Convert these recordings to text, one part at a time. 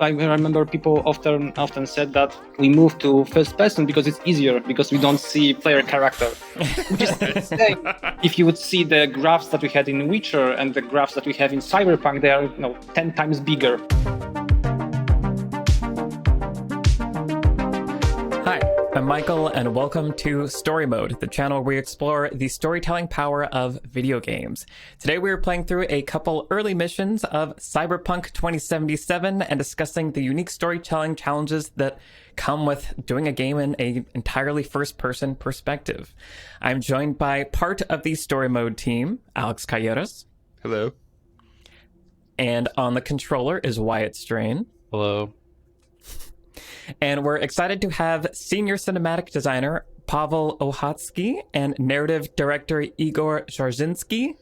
I remember people often said that we move to first person because it's easier, because we don't see player character. Which is insane. If you would see the graphs that we had in Witcher and the graphs that we have in Cyberpunk, they are 10 times bigger. Hi, I'm Michael, and welcome to Story Mode, the channel where we explore the storytelling power of video games. Today we are playing through a couple early missions of Cyberpunk 2077 and discussing the unique storytelling challenges that come with doing a game in an entirely first-person perspective. I'm joined by part of the Story Mode team, Alex Calleros. Hello. And on the controller is Wyatt Strain. Hello. And we're excited to have senior cinematic designer Pavel Ohatsky and narrative director Igor Zharzhinsky.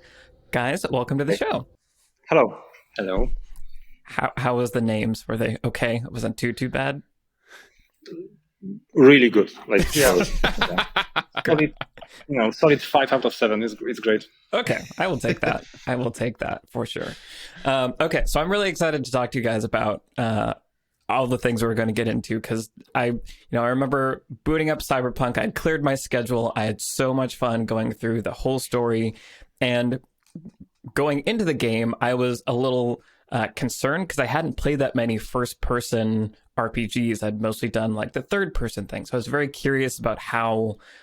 Guys, welcome to the show. Hello. Hello. How was the names? Were they okay? It wasn't too bad? Really good. Solid 5 out of 7. It's great. Okay, I will take that. I will take that for sure. Okay, so I'm really excited to talk to you guys about all the things we're going to get into, because I remember booting up Cyberpunk. I'd cleared my schedule. I had so much fun going through the whole story, and going into the game, I was a little concerned because I hadn't played that many first-person RPGs. I'd mostly done like the third-person thing, so I was very curious about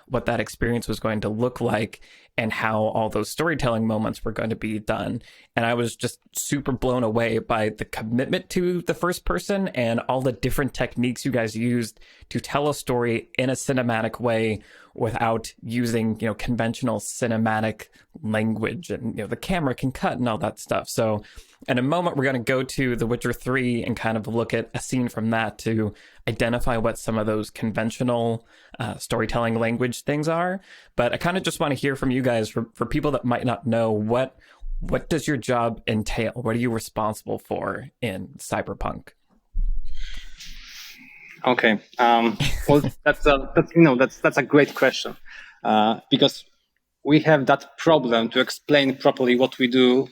what that experience was going to look like and how all those storytelling moments were going to be done. And I was just super blown away by the commitment to the first person and all the different techniques you guys used to tell a story in a cinematic way without using, conventional cinematic language, and, the camera can cut and all that stuff. So in a moment, we're going to go to The Witcher 3 and kind of look at a scene from that to identify what some of those conventional storytelling language things are. But I kind of just want to hear from you guys, for people that might not know, what does your job entail? What are you responsible for in Cyberpunk? Okay. Well, that's a great question, because we have that problem to explain properly what we do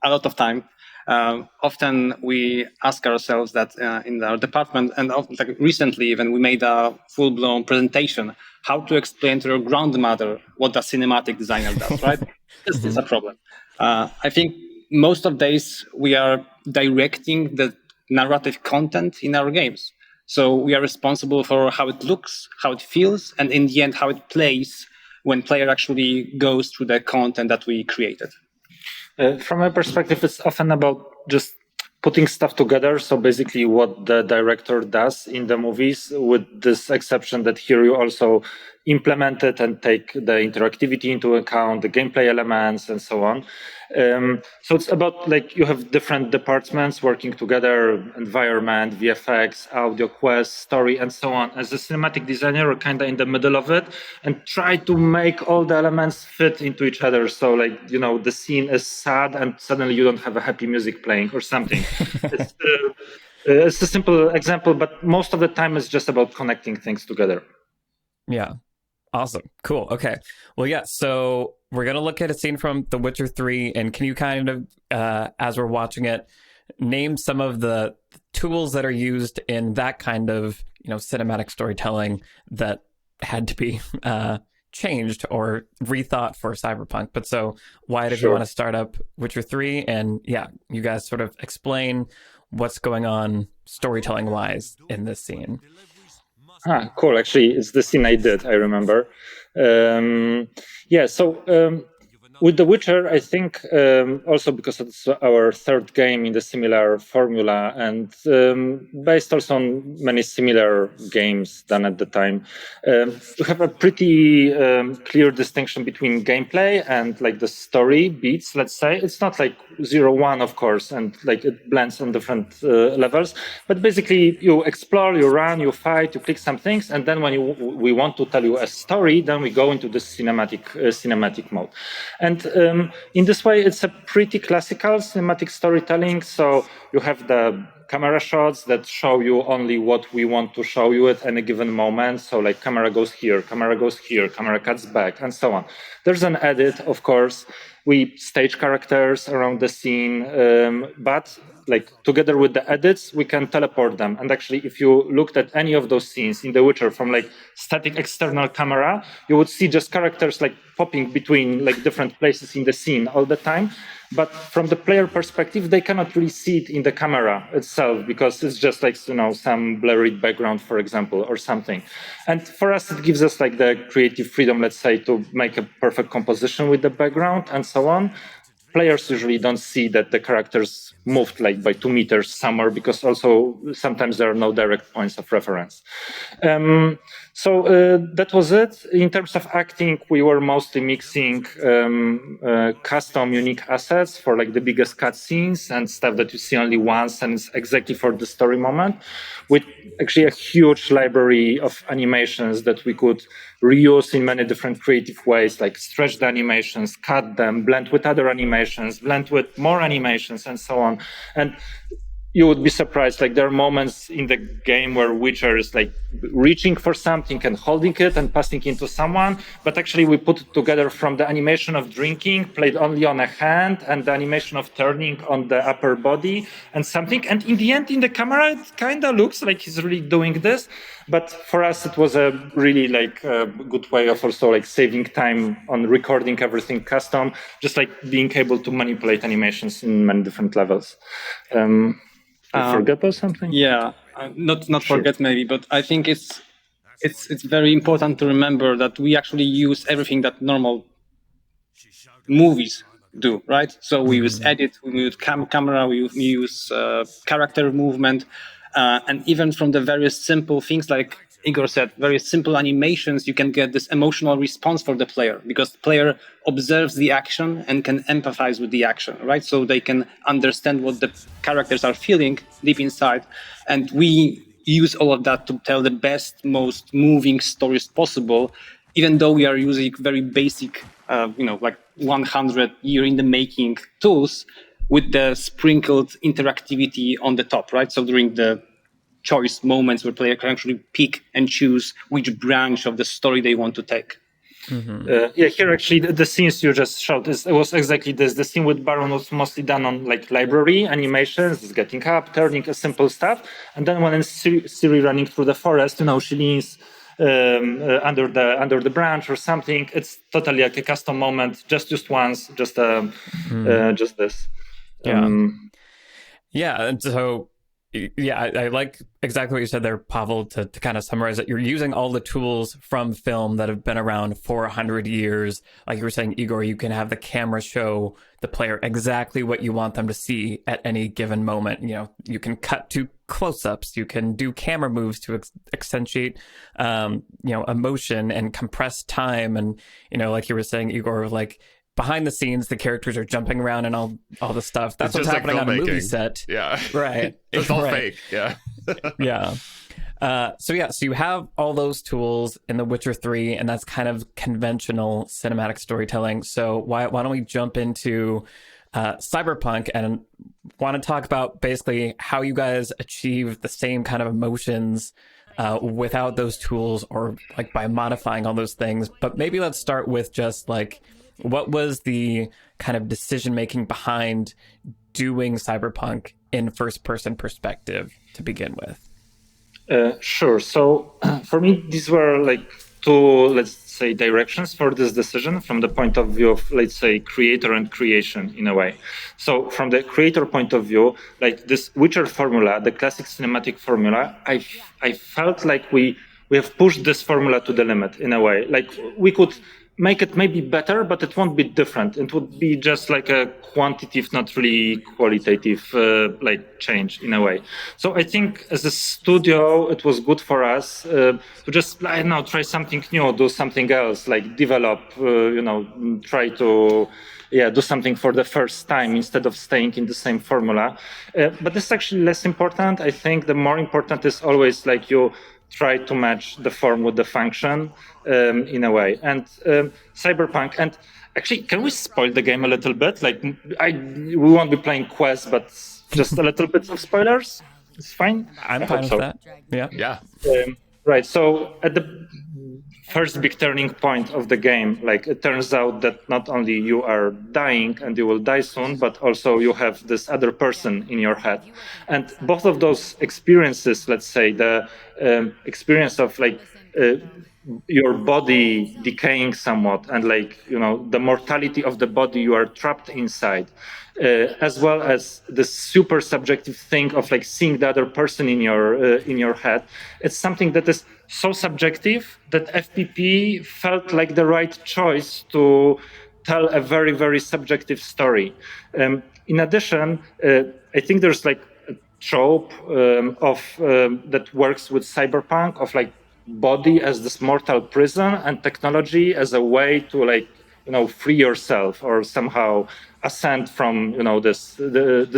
a lot of time. Often we ask ourselves that in our department, and recently even we made a full-blown presentation how to explain to your grandmother what a cinematic designer does, right? This is a problem. I think most of days we are directing the narrative content in our games. So we are responsible for how it looks, how it feels, and in the end, how it plays when player actually goes through the content that we created. From my perspective, it's often about just putting stuff together. So basically what the director does in the movies, with this exception that here you also implement it and take the interactivity into account, the gameplay elements, and so on. So it's about you have different departments working together: environment, VFX, audio, quest, story, and so on. As a cinematic designer, you're kind of in the middle of it and try to make all the elements fit into each other. So the scene is sad and suddenly you don't have a happy music playing or something. It's a simple example, but most of the time it's just about connecting things together. Yeah. Awesome. Cool. Okay. Well, yeah. So we're going to look at a scene from The Witcher 3. And can you kind of, as we're watching it, name some of the tools that are used in that kind of, cinematic storytelling that had to be changed or rethought for Cyberpunk? But so why did you want to start up Witcher 3? And yeah, you guys sort of explain what's going on storytelling wise in this scene. Cool. Actually, it's the scene I did, I remember. With The Witcher, I think also because it's our third game in the similar formula, and based also on many similar games done at the time, we have a pretty clear distinction between gameplay and the story beats, let's say. It's not 0-1, of course, and it blends on different levels, but basically you explore, you run, you fight, you click some things, and then when we want to tell you a story, then we go into this cinematic mode. And in this way, it's a pretty classical cinematic storytelling. So you have the camera shots that show you only what we want to show you at any given moment. So camera goes here, camera cuts back, and so on. There's an edit, of course, we stage characters around the scene, but like together with the edits, we can teleport them. And actually, if you looked at any of those scenes in The Witcher from like static external camera, you would see just characters like popping between like different places in the scene all the time. But from the player perspective, they cannot really see it in the camera itself because it's just like, some blurry background, for example, or something. And for us, it gives us like the creative freedom, let's say, to make a perfect composition with the background and so on. Players usually don't see that the characters moved like by 2 meters somewhere because also sometimes there are no direct points of reference. So that was it. In terms of acting, we were mostly mixing custom unique assets for like the biggest cutscenes and stuff that you see only once and it's exactly for the story moment, with actually a huge library of animations that we could reuse in many different creative ways, like stretch the animations, cut them, blend with other animations, blend with more animations, and so on. And you would be surprised, like there are moments in the game where Witcher is like reaching for something and holding it and passing it into someone, but actually we put it together from the animation of drinking played only on a hand and the animation of turning on the upper body and something. And in the end, in the camera, it kind of looks like he's really doing this. But for us, it was a really like a good way of also like saving time on recording everything custom, just like being able to manipulate animations in many different levels. Forget about something? Yeah, not sure. Forget maybe, but I think it's very important to remember that we actually use everything that normal movies do, right? So we use edit, we use camera, we use character movement, and even from the very simple things like Igor said, very simple animations, you can get this emotional response for the player because the player observes the action and can empathize with the action, right? So they can understand what the characters are feeling deep inside. And we use all of that to tell the best, most moving stories possible, even though we are using very basic, like 100-year in the making tools with the sprinkled interactivity on the top, right? So during the choice moments where player can actually pick and choose which branch of the story they want to take. Here actually the scenes you just showed it was exactly this. The scene with Baron was mostly done on like library animations, just getting up, turning, simple stuff. And then when it's Ciri running through the forest, she leans under the branch or something. It's totally like a custom moment, just used once, just this. And so. Yeah, I like exactly what you said there, Pavel, to kind of summarize it. You're using all the tools from film that have been around for 100 years. Like you were saying, Igor, you can have the camera show the player exactly what you want them to see at any given moment. You can cut to close-ups. You can do camera moves to accentuate, emotion and compress time. And, like you were saying, Igor, like, behind the scenes, the characters are jumping around and all the stuff. That's what's happening on a movie set. Yeah. Right. It's all fake. Yeah. Yeah. So you have all those tools in The Witcher 3, and that's kind of conventional cinematic storytelling. So why don't we jump into Cyberpunk and want to talk about basically how you guys achieve the same kind of emotions without those tools or like by modifying all those things. But maybe let's start with just like, what was the kind of decision-making behind doing Cyberpunk in first-person perspective to begin with? Sure. So for me, these were like two, let's say, directions for this decision from the point of view of, let's say, creator and creation in a way. So from the creator point of view, like this Witcher formula, the classic cinematic formula, I felt like we have pushed this formula to the limit in a way. Like we could make it maybe better, but it won't be different. It would be just like a quantitative, not really qualitative, like change in a way. So I think as a studio, it was good for us to just, try something new, do something else, like develop, try to, do something for the first time instead of staying in the same formula. But this is actually less important. I think the more important is always like you try to match the form with the function in a way. And Cyberpunk, and actually, can we spoil the game a little bit? Like, we won't be playing Quest, but just a little bit of spoilers. It's fine. I'm fine with that. Yeah. Yeah. Right. So at the first big turning point of the game, like it turns out that not only you are dying and you will die soon, but also you have this other person in your head. And both of those experiences, let's say the experience of like your body decaying somewhat and like, you know, the mortality of the body you are trapped inside, as well as the super subjective thing of like seeing the other person in your head. It's something that is so subjective that FPP felt like the right choice to tell a very, very subjective story. In addition, I think there's like a trope that works with cyberpunk of like body as this mortal prison and technology as a way to like, you know, free yourself or somehow ascend from, you know, this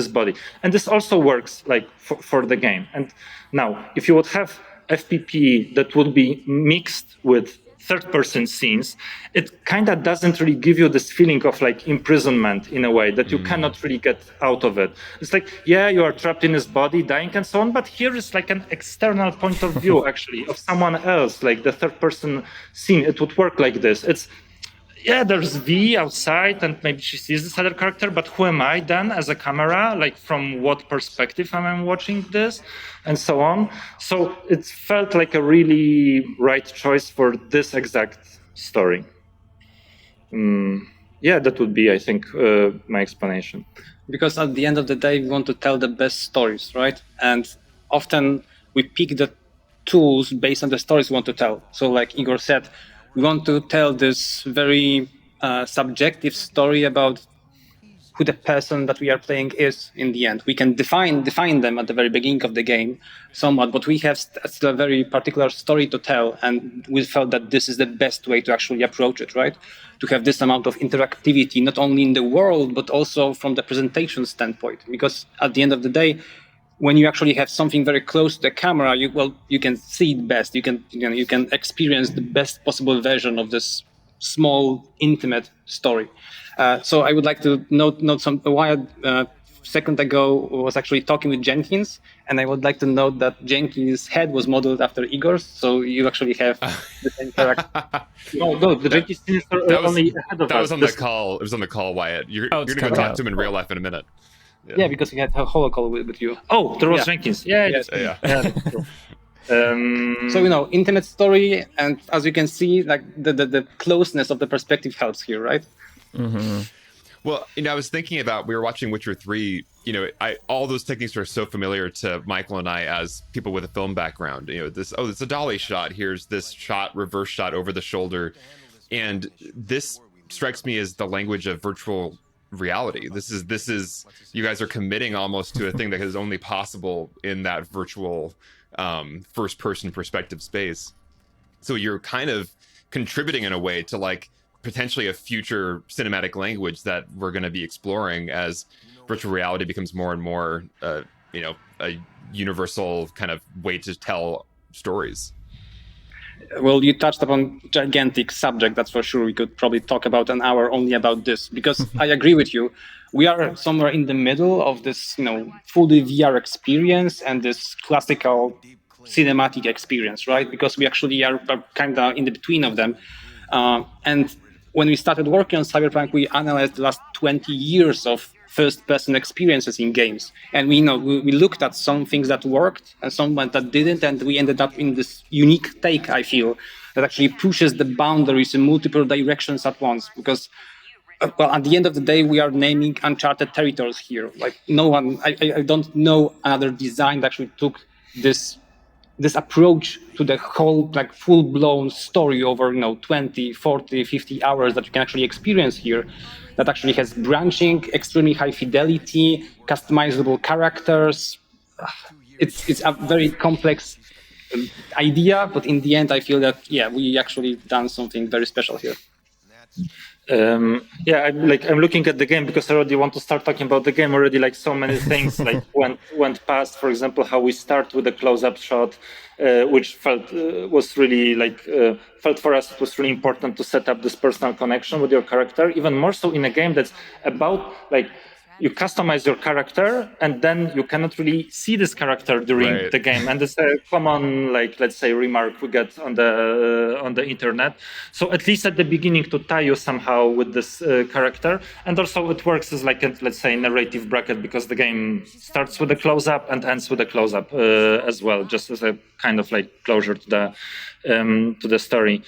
body. And this also works like for the game. And now, if you would have FPP that would be mixed with third-person scenes, it kind of doesn't really give you this feeling of like imprisonment in a way that you cannot really get out of it. It's like, yeah, you are trapped in his body, dying and so on, but here is like an external point of view, actually, of someone else, like the third-person scene. It would work like this. It's, yeah, there's V outside and maybe she sees this other character, but who am I then as a camera? Like from what perspective am I watching this? And so on. So it felt like a really right choice for this exact story. Yeah, that would be, I think, my explanation. Because at the end of the day, we want to tell the best stories, right? And often we pick the tools based on the stories we want to tell. So like Igor said, we want to tell this very subjective story about who the person that we are playing is in the end. We can define them at the very beginning of the game somewhat, but we have still a very particular story to tell, and we felt that this is the best way to actually approach it, right? To have this amount of interactivity, not only in the world, but also from the presentation standpoint. Because at the end of the day, when you actually have something very close to the camera, you can see it best. You can experience the best possible version of this small, intimate story. So I would like to note a while second ago was actually talking with Jenkins, and I would like to note that Jenkins' head was modeled after Igor's, so you actually have the same character. No, the Jenkins scenes are only ahead of us. That was on the call. It was on the call, Wyatt. You're going to go talk to him in real life in a minute. Yeah, because we had a holo call with you. Oh, there was Jenkins. Yeah. So, you know, intimate story, and as you can see, like the closeness of the perspective helps here, right? Mm-hmm. Well, you know, I was thinking about, we were watching Witcher 3, you know, all those techniques are so familiar to Michael and I as people with a film background. You know, it's a dolly shot. Here's this shot, reverse shot over the shoulder. And this strikes me as the language of virtual reality. This is you guys are committing almost to a thing that is only possible in that virtual first person perspective space. So you're kind of contributing in a way to like potentially a future cinematic language that we're going to be exploring as virtual reality becomes more and more you know, a universal kind of way to tell stories. Well, you touched upon gigantic subject, that's for sure. We could probably talk about an hour only about this, because I agree with you. We are somewhere in the middle of this, you know, fully VR experience and this classical cinematic experience, right? Because we actually are kind of in the between of them. And when we started working on Cyberpunk, we analyzed the last 20 years of first-person experiences in games, and we looked at some things that worked and some that didn't, and we ended up in this unique take, I feel, that actually pushes the boundaries in multiple directions at once. Because, well, at the end of the day, we are naming uncharted territories here. Like no one, I don't know another design that actually took this approach to the whole, like, full-blown story over, you know, 20, 40, 50 hours that you can actually experience here, that actually has branching, extremely high fidelity, customizable characters. It's a very complex idea, but in the end, I feel that, yeah, we actually done something very special here. I'm looking at the game because I already want to start talking about the game already. Like so many things like went past. For example, how we start with a close-up shot, which felt for us it was really important to set up this personal connection with your character. Even more so in a game that's about like you customize your character, and then you cannot really see this character during the game. And it's a common, like, let's say, remark we get on the internet. So at least at the beginning, to tie you somehow with this character, and also it works as like a, let's say, narrative bracket, because the game starts with a close-up and ends with a close-up as well, just as a kind of like closure to the story.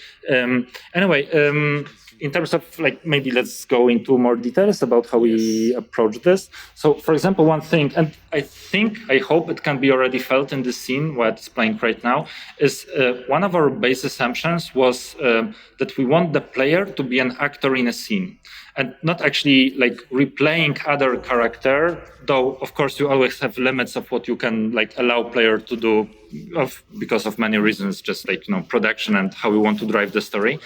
Anyway. In terms of like, maybe let's go into more details about how we approach this. So for example, one thing, and I hope it can be already felt in the scene what it's playing right now, is one of our base assumptions was that we want the player to be an actor in a scene and not actually like replaying other character, though of course you always have limits of what you can like allow player to do because of many reasons, just like, you know, production and how we want to drive the story.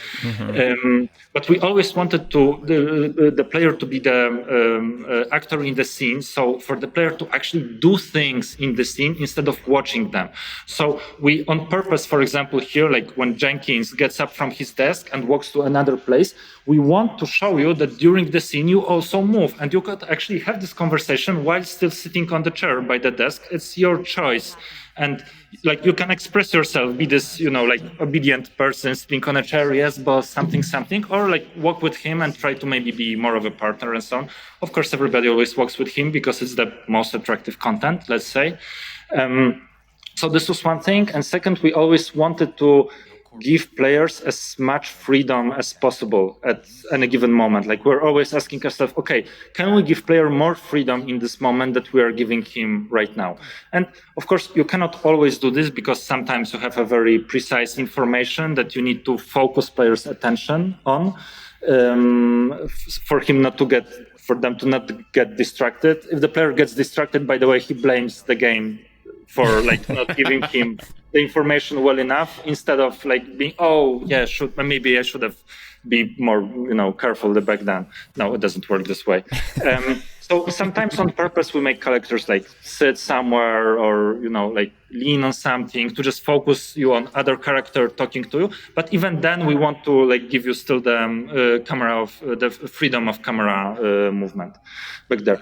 But we always wanted the player to be the actor in the scene. So for the player to actually do things in the scene instead of watching them. So we on purpose, for example, here, like when Jenkins gets up from his desk and walks to another place, we want to show you that during the scene you also move and you could actually have this conversation while still sitting on the chair by the desk. It's your choice. And like you can express yourself, be this, you know, like obedient person sitting on a chair, yes, boss, something, or like walk with him and try to maybe be more of a partner and so on. Of course, everybody always walks with him because it's the most attractive content, let's say. So this was one thing. And second, we always wanted to give players as much freedom as possible at any given moment. Like we're always asking ourselves, okay, can we give player more freedom in this moment that we are giving him right now? And of course, you cannot always do this because sometimes you have a very precise information that you need to focus players' attention on for them to not get distracted. If the player gets distracted, by the way, he blames the game for like not giving him the information well enough, instead of like being, oh yeah, maybe I should have been more, you know, careful back then. No, it doesn't work this way. So sometimes on purpose we make characters like sit somewhere or, you know, like lean on something to just focus you on other character talking to you. But even then we want to like give you still the the freedom of camera movement back there.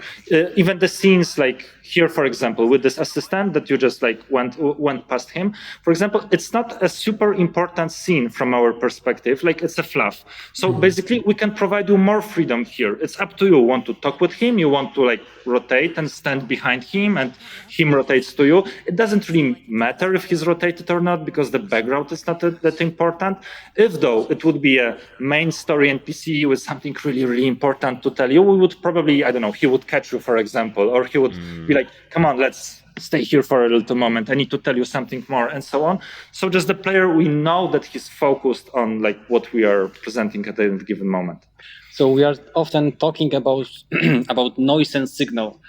Even the scenes like here, for example, with this assistant that you just like went past him, for example, it's not a super important scene from our perspective, like it's a fluff. So basically we can provide you more freedom here. It's up to you. Want to talk with him, you want to like rotate and stand behind him and him rotates to you. It doesn't really matter if he's rotated or not because the background is not that important. If though it would be a main story NPC with something really, really important to tell you, we would probably, I don't know, he would catch you, for example, or he would be like, come on, let's stay here for a little moment. I need to tell you something more and so on. So just the player, we know that he's focused on like what we are presenting at any given moment. So we are often talking about about noise and signal,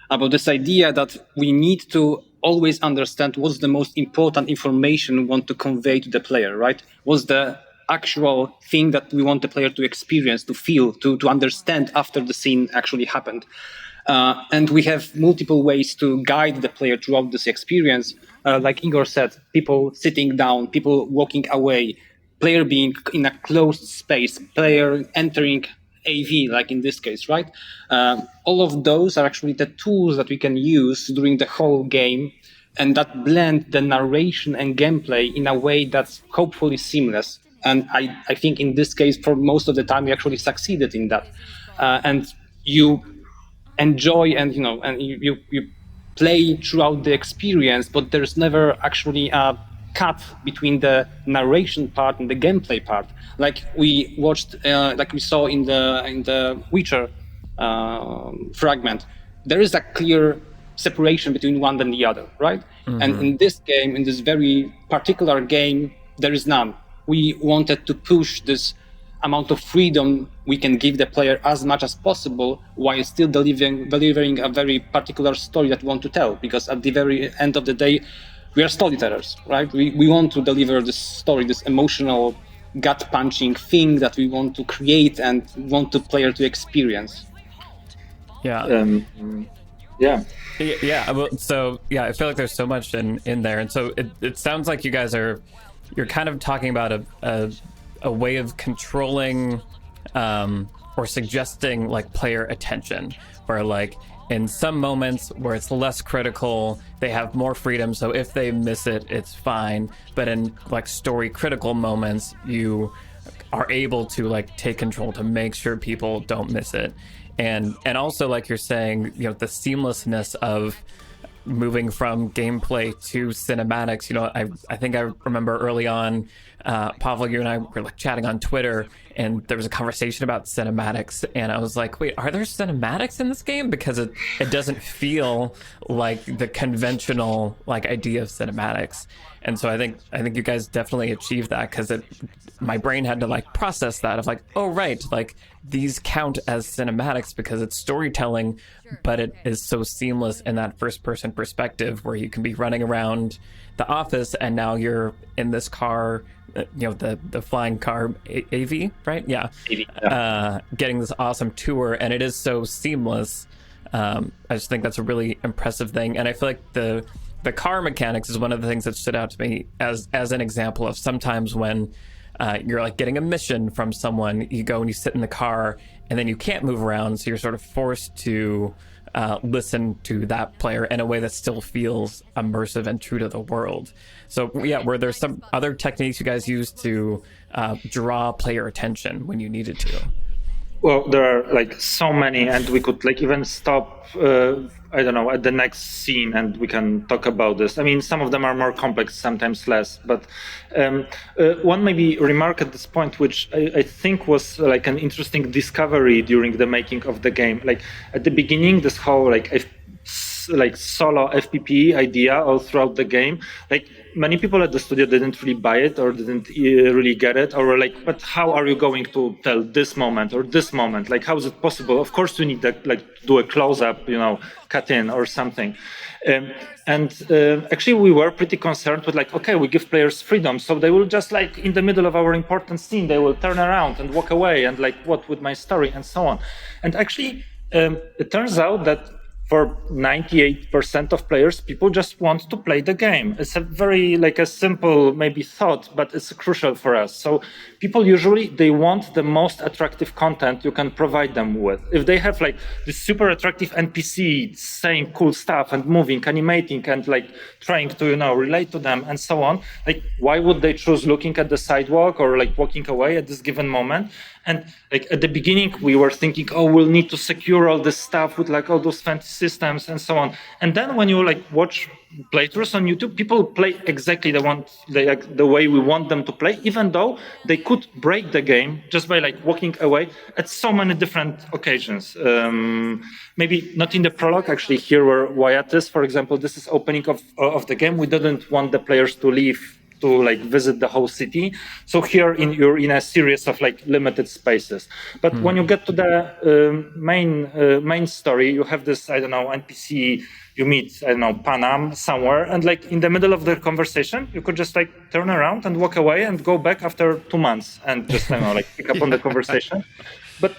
about this idea that we need to always understand what's the most important information we want to convey to the player, right? What's the actual thing that we want the player to experience, to feel, to understand after the scene actually happened. And we have multiple ways to guide the player throughout this experience. Like Igor said, people sitting down, people walking away, player being in a closed space, player entering AV, like in this case, right? All of those are actually the tools that we can use during the whole game and that blend the narration and gameplay in a way that's hopefully seamless. And I think in this case, for most of the time, we actually succeeded in that. And you enjoy and, you know, and you play throughout the experience, but there's never actually a cut between the narration part and the gameplay part. Like we watched, like we saw in the Witcher fragment, there is a clear separation between one and the other, right? Mm-hmm. And in this game, in this very particular game, there is none. We wanted to push this amount of freedom we can give the player as much as possible while still delivering a very particular story that we want to tell. Because at the very end of the day, we are storytellers, right? We want to deliver this story, this emotional, gut-punching thing that we want to create and want the player to experience. Yeah. Yeah. Well, so yeah, I feel like there's so much in there, and so it sounds like you guys you're kind of talking about a way of controlling or suggesting like player attention, where like in some moments where it's less critical, they have more freedom. So if they miss it, it's fine. But in like story critical moments, you are able to like take control to make sure people don't miss it. And also, like you're saying, you know, the seamlessness of moving from gameplay to cinematics. You know, I think I remember early on, Pavel, you and I were like chatting on Twitter, and there was a conversation about cinematics, and I was like, wait, are there cinematics in this game? Because it doesn't feel like the conventional like idea of cinematics. And so I think you guys definitely achieved that, because my brain had to like process that of like, oh right, like these count as cinematics because it's storytelling, but it is so seamless in that first person perspective where you can be running around the office and now you're in this car, you know, the flying car, AV, right? Yeah. AV, yeah. Getting this awesome tour, and it is so seamless. I just think that's a really impressive thing. And I feel like the car mechanics is one of the things that stood out to me as an example of sometimes when you're like getting a mission from someone, you go and you sit in the car and then you can't move around, so you're sort of forced to listen to that player in a way that still feels immersive and true to the world. So yeah, were there some other techniques you guys used to draw player attention when you needed to? Well, there are like so many, and we could like even stop, I don't know, at the next scene and we can talk about this. I mean, some of them are more complex, sometimes less, but one maybe remark at this point, which I think was like an interesting discovery during the making of the game. Like at the beginning, this whole like solo FPP idea all throughout the game, like many people at the studio didn't really buy it or didn't really get it, or were like, but how are you going to tell this moment or this moment? Like, how is it possible? Of course you need that, like do a close-up, you know, cut in or something. Actually we were pretty concerned with like, okay, we give players freedom, so they will just like in the middle of our important scene, they will turn around and walk away and like, what with my story and so on. And actually it turns out that for 98% of players, people just want to play the game. It's a very like a simple maybe thought, but it's crucial for us. So people usually, they want the most attractive content you can provide them with. If they have like this super attractive NPC saying cool stuff and moving, animating, and like trying to, you know, relate to them and so on, like why would they choose looking at the sidewalk or like walking away at this given moment? And like at the beginning, we were thinking, oh, we'll need to secure all this stuff with like all those fancy systems and so on. And then when you like watch playthroughs on YouTube, people play exactly the way we want them to play, even though they could break the game just by like walking away at so many different occasions. Maybe not in the prologue, actually here where Wyatt is, for example, this is opening of the game. We didn't want the players to leave to like visit the whole city. So here you're in a series of like limited spaces. But when you get to the main story, you have this, I don't know, NPC, you meet, I don't know, Panam somewhere, and like in the middle of the conversation, you could just like turn around and walk away and go back after 2 months and just, I don't know, like pick up on the conversation. But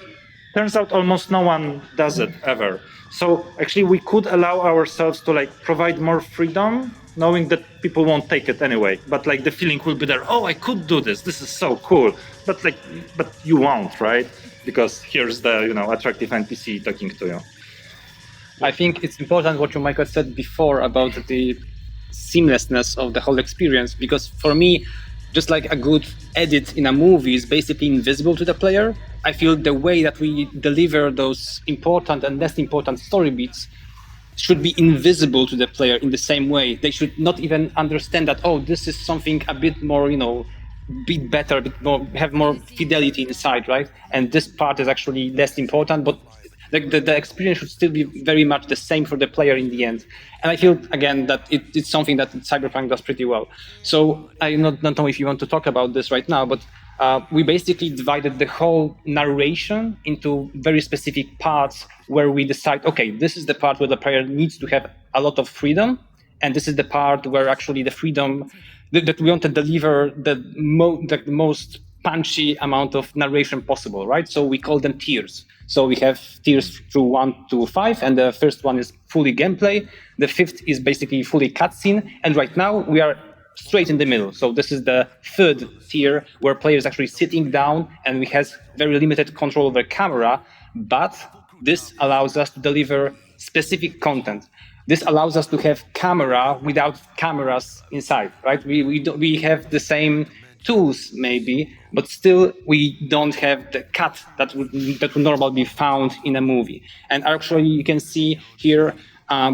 turns out almost no one does it ever. So actually we could allow ourselves to like provide more freedom, knowing that people won't take it anyway, but like the feeling will be there, oh, I could do this, this is so cool, but you won't, right? Because here's the, you know, attractive NPC talking to you. I think it's important what you, Michael, said before about the seamlessness of the whole experience, because for me, just like a good edit in a movie is basically invisible to the player, I feel the way that we deliver those important and less important story beats should be invisible to the player in the same way. They should not even understand that, oh, this is something a bit more, you know, bit better, a bit more, have more fidelity inside, right? And this part is actually less important, but the experience should still be very much the same for the player in the end. And I feel, again, that it's something that Cyberpunk does pretty well. So I don't know if you want to talk about this right now, but we basically divided the whole narration into very specific parts where we decide, okay, this is the part where the player needs to have a lot of freedom, and this is the part where actually the freedom that we want to deliver the most punchy amount of narration possible, right? So we call them tiers. So we have tiers through 1 to 5, and the first one is fully gameplay. The 5th is basically fully cutscene, and right now we are straight in the middle. So this is the 3rd tier where players actually sitting down and we have very limited control over camera, but this allows us to deliver specific content. This allows us to have camera without cameras inside, right? We have the same tools maybe, but still we don't have the cut that would normally be found in a movie. And actually you can see here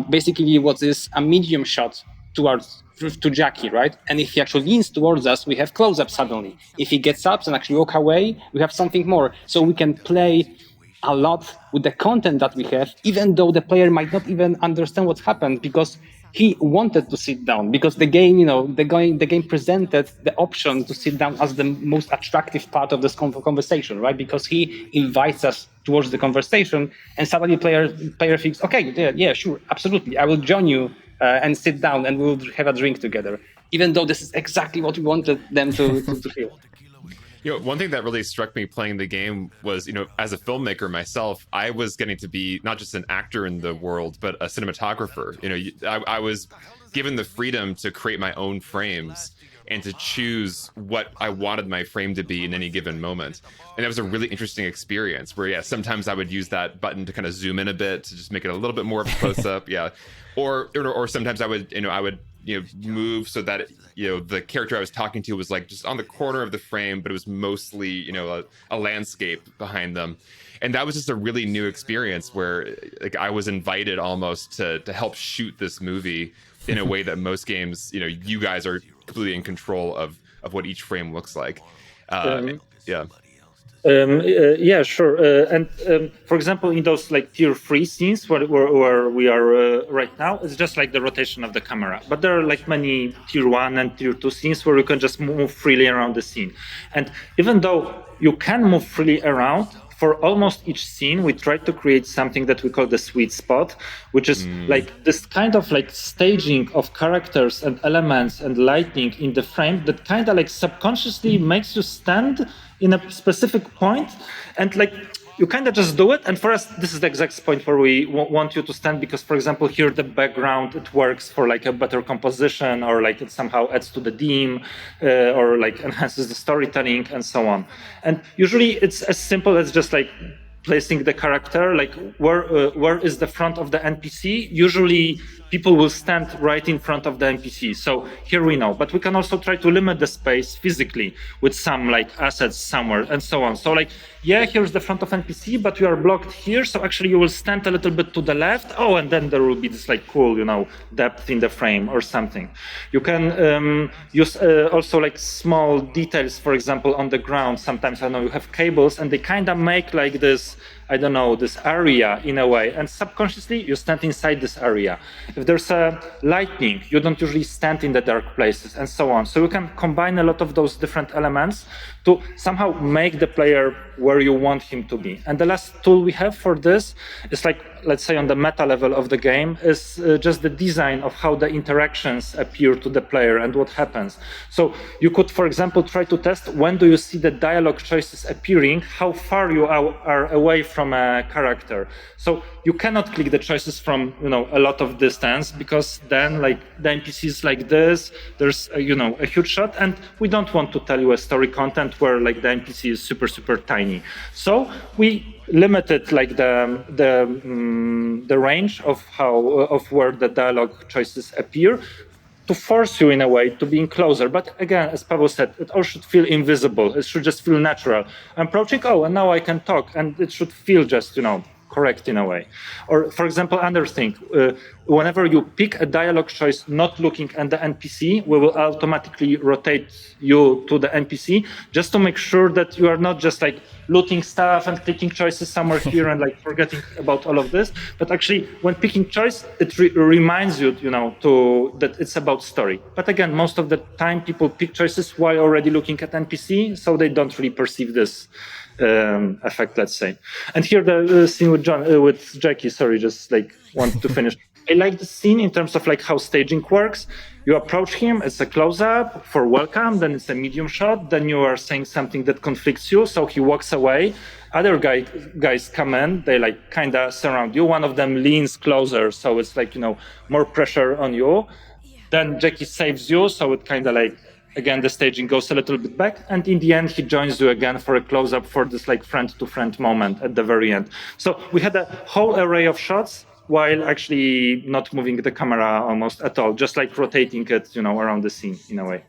basically what is a medium shot to Jackie, right? And if he actually leans towards us, we have close-up suddenly. If he gets up and actually walk away, we have something more. So we can play a lot with the content that we have, even though the player might not even understand what happened, because he wanted to sit down, because the game, the game presented the option to sit down as the most attractive part of this conversation, right? Because he invites us towards the conversation, and suddenly player thinks, okay, yeah, sure, absolutely, I will join you and sit down, and we'll have a drink together, even though this is exactly what we wanted them to feel. One thing that really struck me playing the game was, as a filmmaker myself, I was getting to be not just an actor in the world, but a cinematographer. I was given the freedom to create my own frames and to choose what I wanted my frame to be in any given moment. And that was a really interesting experience where, sometimes I would use that button to kind of zoom in a bit to just make it a little bit more of a close up. Or sometimes I would move so that the character I was talking to was like just on the corner of the frame, but it was mostly a landscape behind them. And that was just a really new experience where like I was invited almost to help shoot this movie in a way that most games, you guys are completely in control of what each frame looks like. Yeah, sure. And for example, in those like tier 3 scenes where we are right now, it's just like the rotation of the camera. But there are like many tier 1 and tier 2 scenes where you can just move freely around the scene. And even though you can move freely around, for almost each scene, we try to create something that we call the sweet spot, which is like this kind of like staging of characters and elements and lighting in the frame that kind of like subconsciously makes you stand in a specific point, and like you kind of just do it. And for us, this is the exact point where we want you to stand, because, for example, here the background, it works for like a better composition, or like it somehow adds to the theme, or like enhances the storytelling and so on. And usually it's as simple as just like placing the character, like where is the front of the NPC? Usually people will stand right in front of the NPC. So here we know, but we can also try to limit the space physically with some like assets somewhere and so on. So like, here's the front of NPC, but you are blocked here. So actually you will stand a little bit to the left. Oh, and then there will be this like cool, depth in the frame or something. You can use also like small details, for example, on the ground. Sometimes I know you have cables and they kind of make like this, this area in a way, and subconsciously you stand inside this area. If there's a lightning, you don't usually stand in the dark places and so on. So you can combine a lot of those different elements to somehow make the player where you want him to be. And the last tool we have for this is like, let's say on the meta level of the game, is just the design of how the interactions appear to the player and what happens. So you could, for example, try to test when do you see the dialogue choices appearing, how far you are away from a character. So you cannot click the choices from a lot of distance, because then like the NPC is like this, there's a huge shot, and we don't want to tell you a story content where like the NPC is super, super tiny. So we limited like the range of where the dialogue choices appear, to force you in a way to being closer. But again, as Pavel said, it all should feel invisible. It should just feel natural. I'm approaching, and now I can talk, and it should feel just correct in a way. Or for example, another thing, whenever you pick a dialogue choice not looking at the NPC, we will automatically rotate you to the NPC, just to make sure that you are not just like looting stuff and clicking choices somewhere here and like forgetting about all of this, but actually when picking choice, it reminds you, that it's about story. But again, most of the time people pick choices while already looking at NPC, so they don't really perceive this effect, let's say. And here the scene with Jackie, sorry, just like wanted to finish. I like the scene in terms of like how staging works. You approach him, it's a close-up for welcome, then it's a medium shot, then you are saying something that conflicts you, so he walks away. Other guys come in, they like kind of surround you. One of them leans closer, so it's like, more pressure on you. Then Jackie saves you, so it kind of like, again, the staging goes a little bit back, and in the end, he joins you again for a close-up for this like friend-to-friend moment at the very end. So we had a whole array of shots while actually not moving the camera almost at all, just like rotating it, around the scene in a way.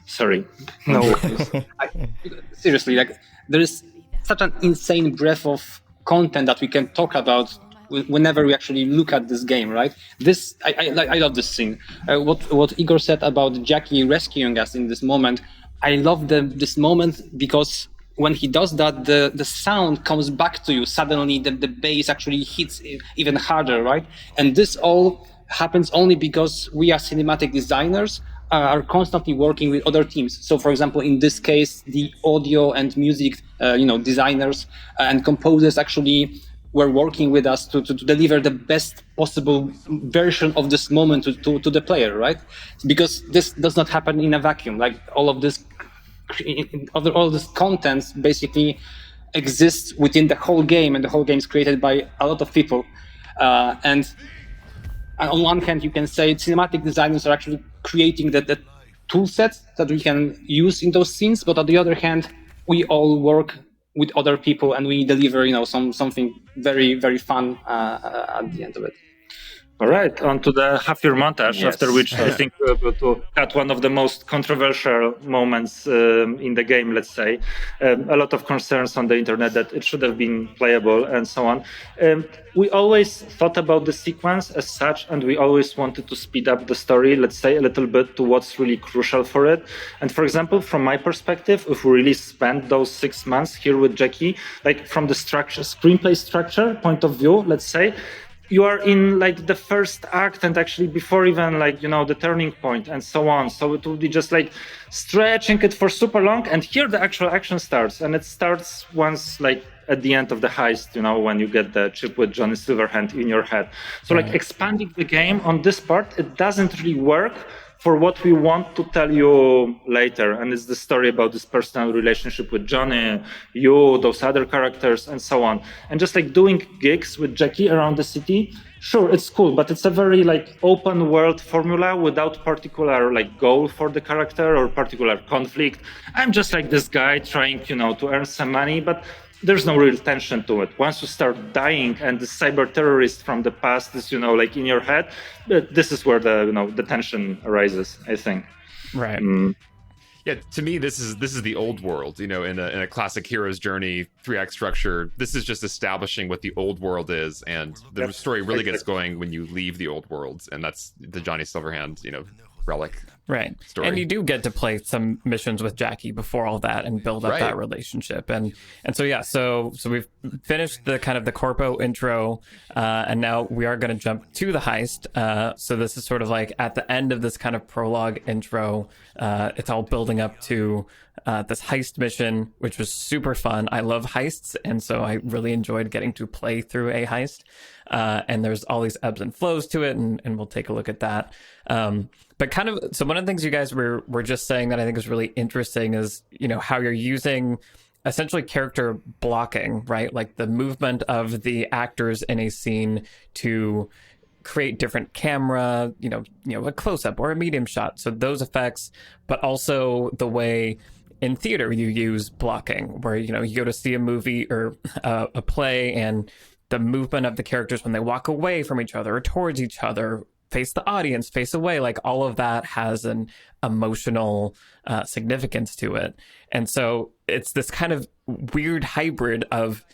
Sorry. No worries. Seriously, like there is such an insane breadth of content that we can talk about whenever we actually look at this game, right? I love this scene. What Igor said about Jackie rescuing us in this moment, I love this moment because when he does that, the sound comes back to you. Suddenly, the bass actually hits even harder, right? And this all happens only because we as cinematic designers are constantly working with other teams. So, for example, in this case, the audio and music, designers and composers actually were working with us to deliver the best possible version of this moment to the player, right? Because this does not happen in a vacuum. Like all this content basically exists within the whole game, and the whole game is created by a lot of people. And on one hand, you can say cinematic designers are actually creating the tool sets that we can use in those scenes, but on the other hand, we all work with other people and we deliver, something very, very fun at the end of it. All right, on to the half-year montage, Yes. after which I think we're able to cut one of the most controversial moments in the game, let's say. A lot of concerns on the internet that it should have been playable and so on. We always thought about the sequence as such, and we always wanted to speed up the story, let's say, a little bit to what's really crucial for it. And for example, from my perspective, if we really spent those 6 months here with Jackie, like from the screenplay structure point of view, let's say, you are in like the first act and actually before even the turning point and so on. So it will be just like stretching it for super long. And here the actual action starts, and it starts once at the end of the heist, when you get the chip with Johnny Silverhand in your head. So expanding the game on this part, it doesn't really work for what we want to tell you later. And it's the story about this personal relationship with Johnny, those other characters, and so on. And just doing gigs with Jackie around the city, sure, it's cool, but it's a very open world formula without particular goal for the character or particular conflict. I'm just this guy trying, to earn some money, but there's no real tension to it. Once you start dying and the cyber terrorist from the past is, in your head, this is where the tension arises, I think. Right. Yeah, to me, this is the old world. In a classic hero's journey 3-act structure, this is just establishing what the old world is, and the story really gets going when you leave the old world, and that's the Johnny Silverhand, relic. Right. Story. And you do get to play some missions with Jackie before all that and build up that relationship. And so we've finished the kind of the corpo intro, and now we are going to jump to the heist. So this is sort of at the end of this kind of prologue intro. It's all building up to this heist mission, which was super fun. I love heists, and so I really enjoyed getting to play through a heist. And there's all these ebbs and flows to it, and we'll take a look at that. But so one of the things you guys were just saying that I think is really interesting is, how you're using essentially character blocking, right? Like the movement of the actors in a scene to create different camera, a close-up or a medium shot. So those effects, but also the way in theater you use blocking, where, you go to see a movie or a play, and the movement of the characters when they walk away from each other or towards each other, face the audience, face away, all of that has an emotional significance to it. And so it's this kind of weird hybrid of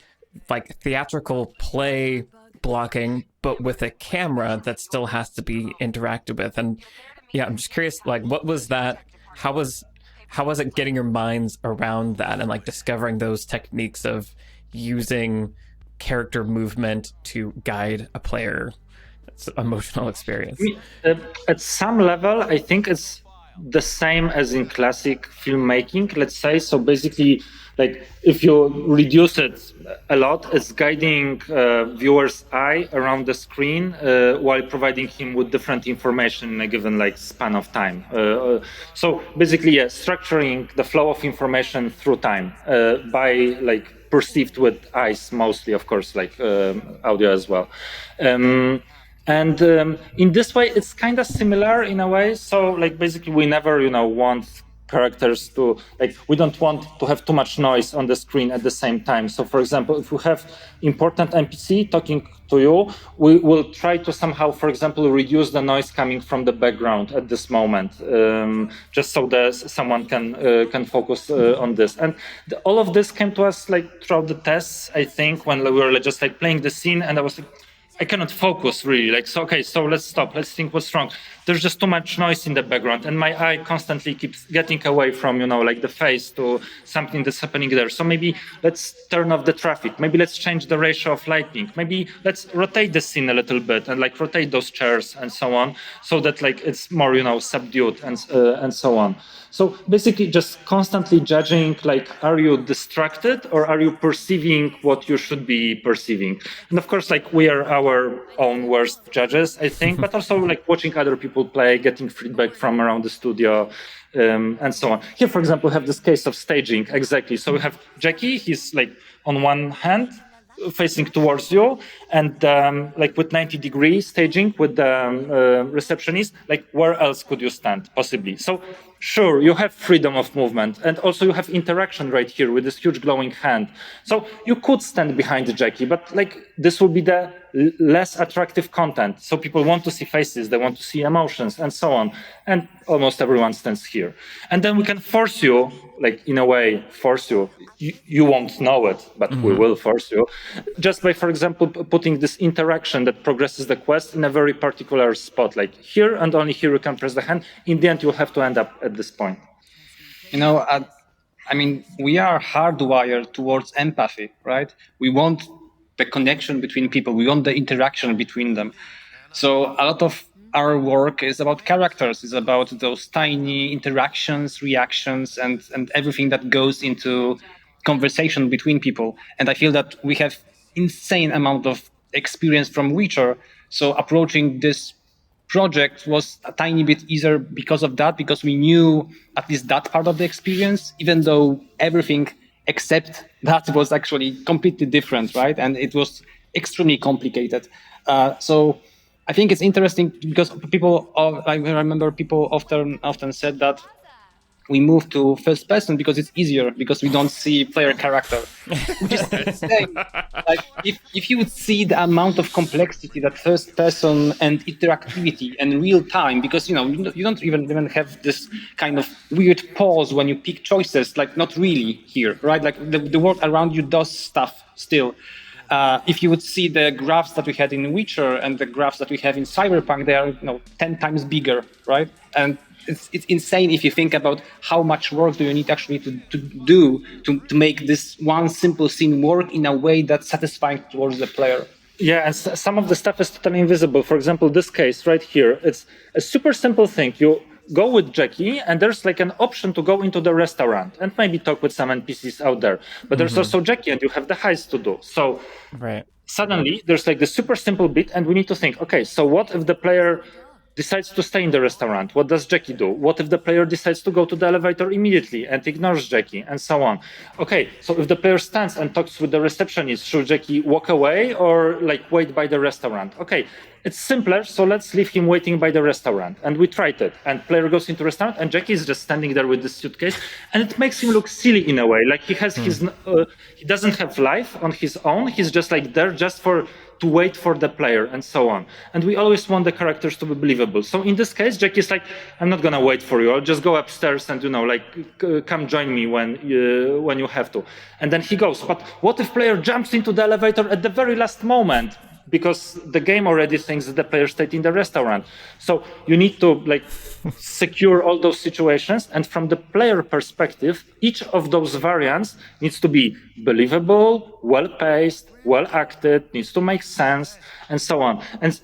theatrical play blocking, but with a camera that still has to be interacted with. And yeah, I'm just curious, what was that? How was it getting your minds around that and discovering those techniques of using character movement to guide a player? Emotional experience. At some level, I think it's the same as in classic filmmaking, let's say. So basically, if you reduce it a lot, it's guiding viewer's eye around the screen while providing him with different information in a given span of time. So basically, structuring the flow of information through time by perceived with eyes mostly, of course, audio as well. And in this way, it's kind of similar in a way. So basically, we never, want characters to, like, we don't want to have too much noise on the screen at the same time. So for example, if we have important NPC talking to you, we will try to somehow, for example, reduce the noise coming from the background at this moment, just so that someone can focus on this. And all of this came to us like throughout the tests, I think, when we were just like playing the scene, and I was like, I cannot focus really. Like, so, okay, so let's stop. Let's think what's wrong. There's just too much noise in the background, and my eye constantly keeps getting away from, like the face to something that's happening there. So maybe let's turn off the traffic. Maybe let's change the ratio of lighting. Maybe let's rotate the scene a little bit and like rotate those chairs and so on, so that like it's more, subdued and so on. So basically just constantly judging, like, are you distracted or are you perceiving what you should be perceiving? And of course, like, we are our own worst judges, I think, but also like watching other people play, getting feedback from around the studio, and so on. Here, for example, we have this case of staging, exactly. So we have Jackie, he's like on one hand, facing towards you, and like with 90-degree staging with the receptionist, like where else could you stand possibly? So sure, you have freedom of movement, and also you have interaction right here with this huge glowing hand. So you could stand behind Jackie, but like this will be the less attractive content. So people want to see faces, they want to see emotions, and so on. And almost everyone stands here. And then we can force you, like in a way, force you. You won't know it, but we will force you. Just by, for example, putting this interaction that progresses the quest in a very particular spot, like here and only here you can press the hand. In the end, you'll have to end up at this point. I mean, we are hardwired towards empathy, right? We want the connection between people. We want the interaction between them. So a lot of our work is about characters. It's about those tiny interactions, reactions, and everything that goes into conversation between people. And I feel that we have insane amount of experience from Witcher. So approaching this project was a tiny bit easier because of that, because we knew at least that part of the experience, even though everything except that was actually completely different, right? And it was extremely complicated. So I think it's interesting because I remember people often said that we move to first person because it's easier, because we don't see player character, which is insane. Like if you would see the amount of complexity that first person and interactivity and real time, because you don't even have this kind of weird pause when you pick choices, like not really here, right? Like the world around you does stuff still. If you would see the graphs that we had in Witcher and the graphs that we have in Cyberpunk, they are 10 times bigger, right? And it's insane if you think about how much work do you need actually to do to make this one simple scene work in a way that's satisfying towards the player. Yeah, and some of the stuff is totally invisible. For example, this case right here, it's a super simple thing. You go with Jackie, and there's like an option to go into the restaurant and maybe talk with some NPCs out there. But there's also Jackie, and you have the heist to do. So suddenly there's like this super simple bit, and we need to think, okay, so what if the player decides to stay in the restaurant? What does Jackie do? What if the player decides to go to the elevator immediately and ignores Jackie, and so on? Okay, so if the player stands and talks with the receptionist, should Jackie walk away or like wait by the restaurant? Okay, it's simpler, so let's leave him waiting by the restaurant. And we tried it. And player goes into restaurant, and Jackie is just standing there with the suitcase, and it makes him look silly in a way. Like he has he doesn't have life on his own. He's just like there just to wait for the player, and so on. And we always want the characters to be believable. So in this case, Jackie's like, I'm not gonna wait for you. I'll just go upstairs and come join me when you have to. And then he goes. But what if player jumps into the elevator at the very last moment? Because the game already thinks that the player stayed in the restaurant. So you need to secure all those situations. And from the player perspective, each of those variants needs to be believable, well-paced, well-acted, needs to make sense, and so on. And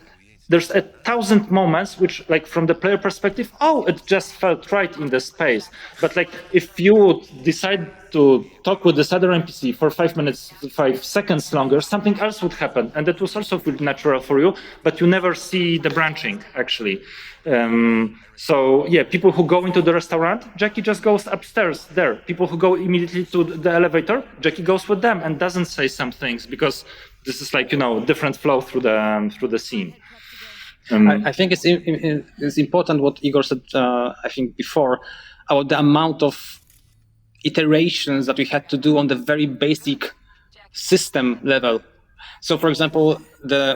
there's 1,000 moments which, from the player perspective, it just felt right in the space. But if you would decide to talk with this other NPC for 5 seconds longer, something else would happen, and that was also feel natural for you. But you never see the branching actually. People who go into the restaurant, Jackie just goes upstairs there. People who go immediately to the elevator, Jackie goes with them and doesn't say some things because this is different flow through the scene. I think it's important what Igor said, I think before, about the amount of iterations that we had to do on the very basic system level. So, for example,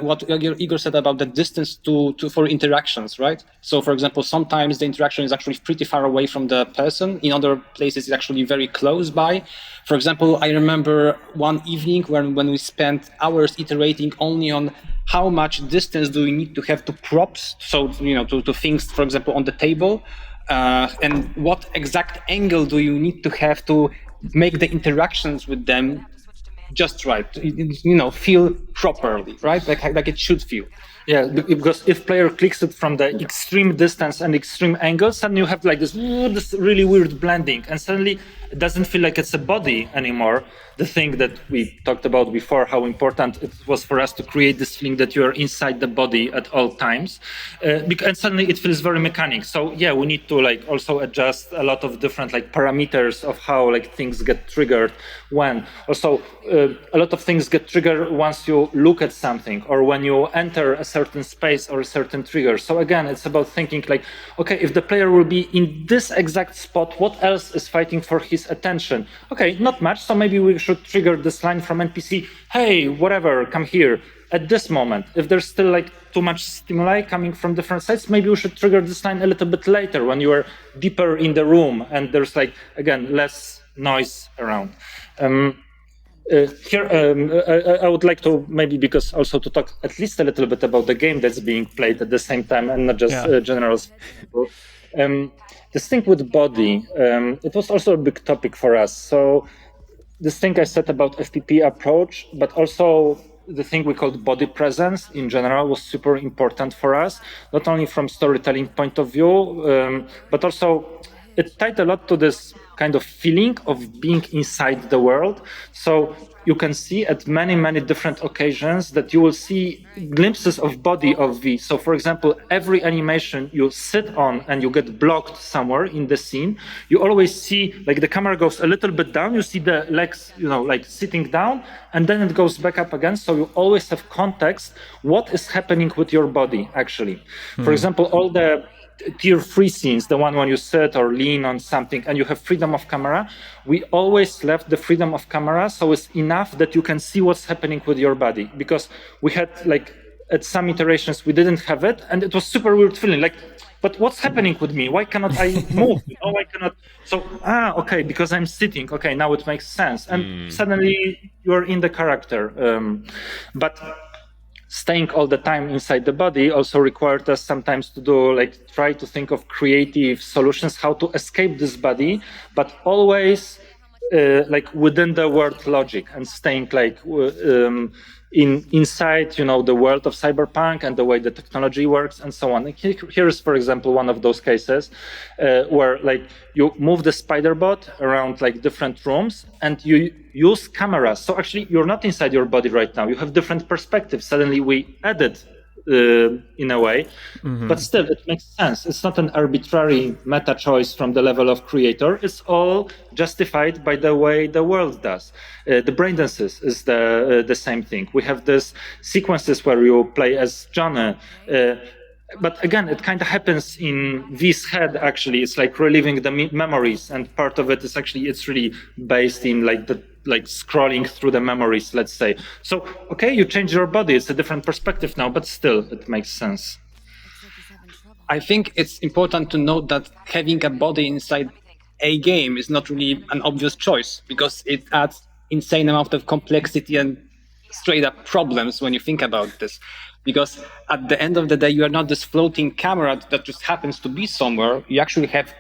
what Igor said about the distance for interactions, right? So, for example, sometimes the interaction is actually pretty far away from the person. In other places, it's actually very close by. For example, I remember one evening when we spent hours iterating only on how much distance do we need to have to props, so to things, for example, on the table, and what exact angle do you need to have to make the interactions with them just right, feel properly, right? Like it should feel. Yeah, because if player clicks it from the extreme distance and extreme angles, suddenly you have like this really weird blending, and suddenly it doesn't feel like it's a body anymore. The thing that we talked about before, how important it was for us to create this feeling that you are inside the body at all times, and suddenly it feels very mechanic. So yeah, we need to like also adjust a lot of different like parameters of how like things get triggered when. Also, a lot of things get triggered once you look at something or when you enter a certain space or a certain trigger. So again, it's about thinking like, okay, if the player will be in this exact spot, what else is fighting for his attention? Okay, not much. So maybe we should trigger this line from NPC. Hey, whatever, come here. At this moment, if there's still like too much stimuli coming from different sides, maybe we should trigger this line a little bit later when you are deeper in the room and there's like, again, less noise around. Here, I would like to maybe because also to talk at least a little bit about the game that's being played at the same time and not just general people. This thing with body, it was also a big topic for us. So this thing I said about FPP approach, but also the thing we called body presence in general was super important for us, not only from storytelling point of view, but also it tied a lot to this kind of feeling of being inside the world. So you can see at many, many different occasions that you will see glimpses of body of V. So for example, every animation you sit on and you get blocked somewhere in the scene, you always see like the camera goes a little bit down, you see the legs, like sitting down, and then it goes back up again. So you always have context, what is happening with your body actually. For example, all the tier 3 scenes, the one when you sit or lean on something and you have freedom of camera, we always left the freedom of camera so it's enough that you can see what's happening with your body, because we had like at some iterations we didn't have it and it was super weird feeling like, but what's happening with me? Why cannot I move? I cannot. So, okay, because I'm sitting. Okay, now it makes sense. And suddenly you're in the character. But staying all the time inside the body also required us sometimes to do try to think of creative solutions, how to escape this body, but always within the world logic and staying inside the world of cyberpunk and the way the technology works and so on. Here is, for example, one of those cases where you move the spider bot around different rooms and you use cameras. So actually you're not inside your body right now. You have different perspectives. Suddenly we added in a way, but still it makes sense. It's not an arbitrary meta choice from the level of creator. It's all justified by the way the world does. The brain dances is the same thing. We have these sequences where you play as Johnny, but again, it kind of happens in V's head. Actually, it's like reliving the memories, and part of it is actually it's really based in scrolling through the memories, let's say. So, okay, you change your body; it's a different perspective now, but still, it makes sense. I think it's important to note that having a body inside a game is not really an obvious choice, because it adds insane amount of complexity and straight up problems when you think about this. Because at the end of the day, you are not this floating camera that just happens to be somewhere. You actually have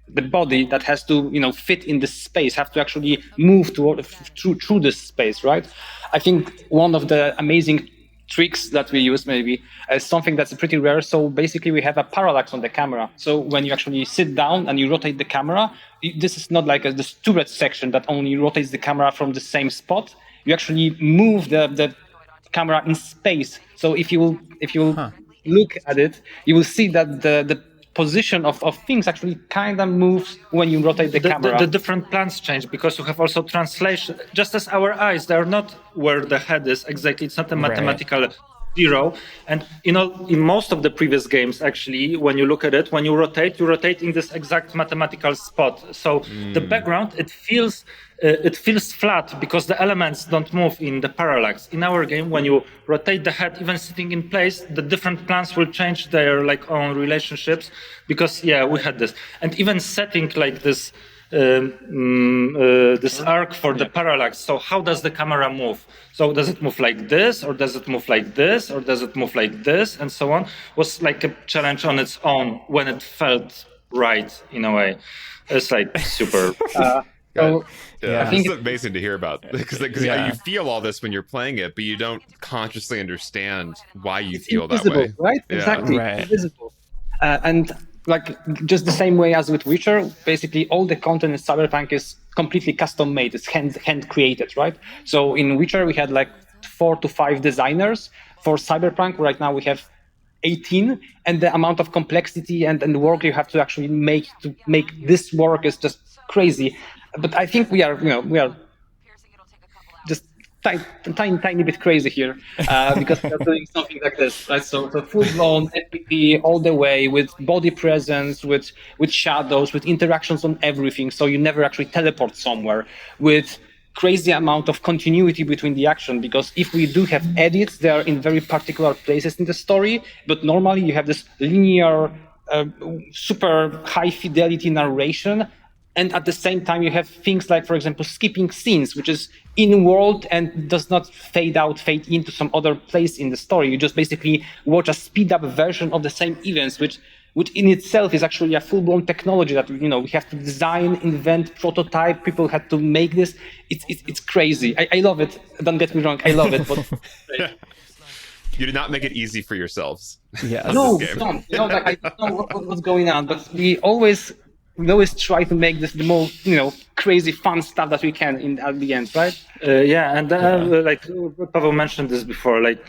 the body that has to, fit in this space, have to actually move through this space, right? I think one of the amazing tricks that we use maybe is something that's pretty rare. So basically we have a parallax on the camera. So when you actually sit down and you rotate the camera, this is not like this turret section that only rotates the camera from the same spot. You actually move the camera in space. So if you look at it, you will see that the position of things actually kind of moves when you rotate the camera. The different plans change because you have also translation. Just as our eyes, they are not where the head is exactly. It's not a mathematical 0. And in most of the previous games, actually, when you look at it, when you rotate in this exact mathematical spot. So the background, it feels flat because the elements don't move in the parallax. In our game, when you rotate the head, even sitting in place, the different plans will change their own relationships, because we had this. And even setting like this this arc for the parallax. So how does the camera move? So does it move like this, or does it move like this, or does it move like this, and so on? Was like a challenge on its own when it felt right in a way. It's like super. So I think it's amazing to hear about, because you feel all this when you're playing it, but you don't consciously understand why you feel that way. Right? Yeah. Exactly. Right. Invisible. And like just the same way as with Witcher, basically all the content in Cyberpunk is completely custom made. It's hand created, right? So in Witcher we had like 4 to 5 designers. For Cyberpunk right now we have 18, and the amount of complexity and work you have to actually make this work is just crazy. But I think we are just tiny bit crazy here, because we're doing something like this, right? So full-blown FPP all the way, with body presence, with shadows, with interactions on everything. So you never actually teleport somewhere, with crazy amount of continuity between the action, because if we do have edits, they are in very particular places in the story, but normally you have this linear, super high fidelity narration. And at the same time, you have things like, for example, skipping scenes, which is in-world and does not fade into some other place in the story. You just basically watch a speed-up version of the same events, which in itself is actually a full-blown technology that we have to design, invent, prototype. People had to make this. It's crazy. I love it. Don't get me wrong. I love it. But you did not make it easy for yourselves. Yeah. No, don't. I don't know what's going on, but we always try to make this the most crazy fun stuff that we can at the end, right? Like Pavel mentioned this before, like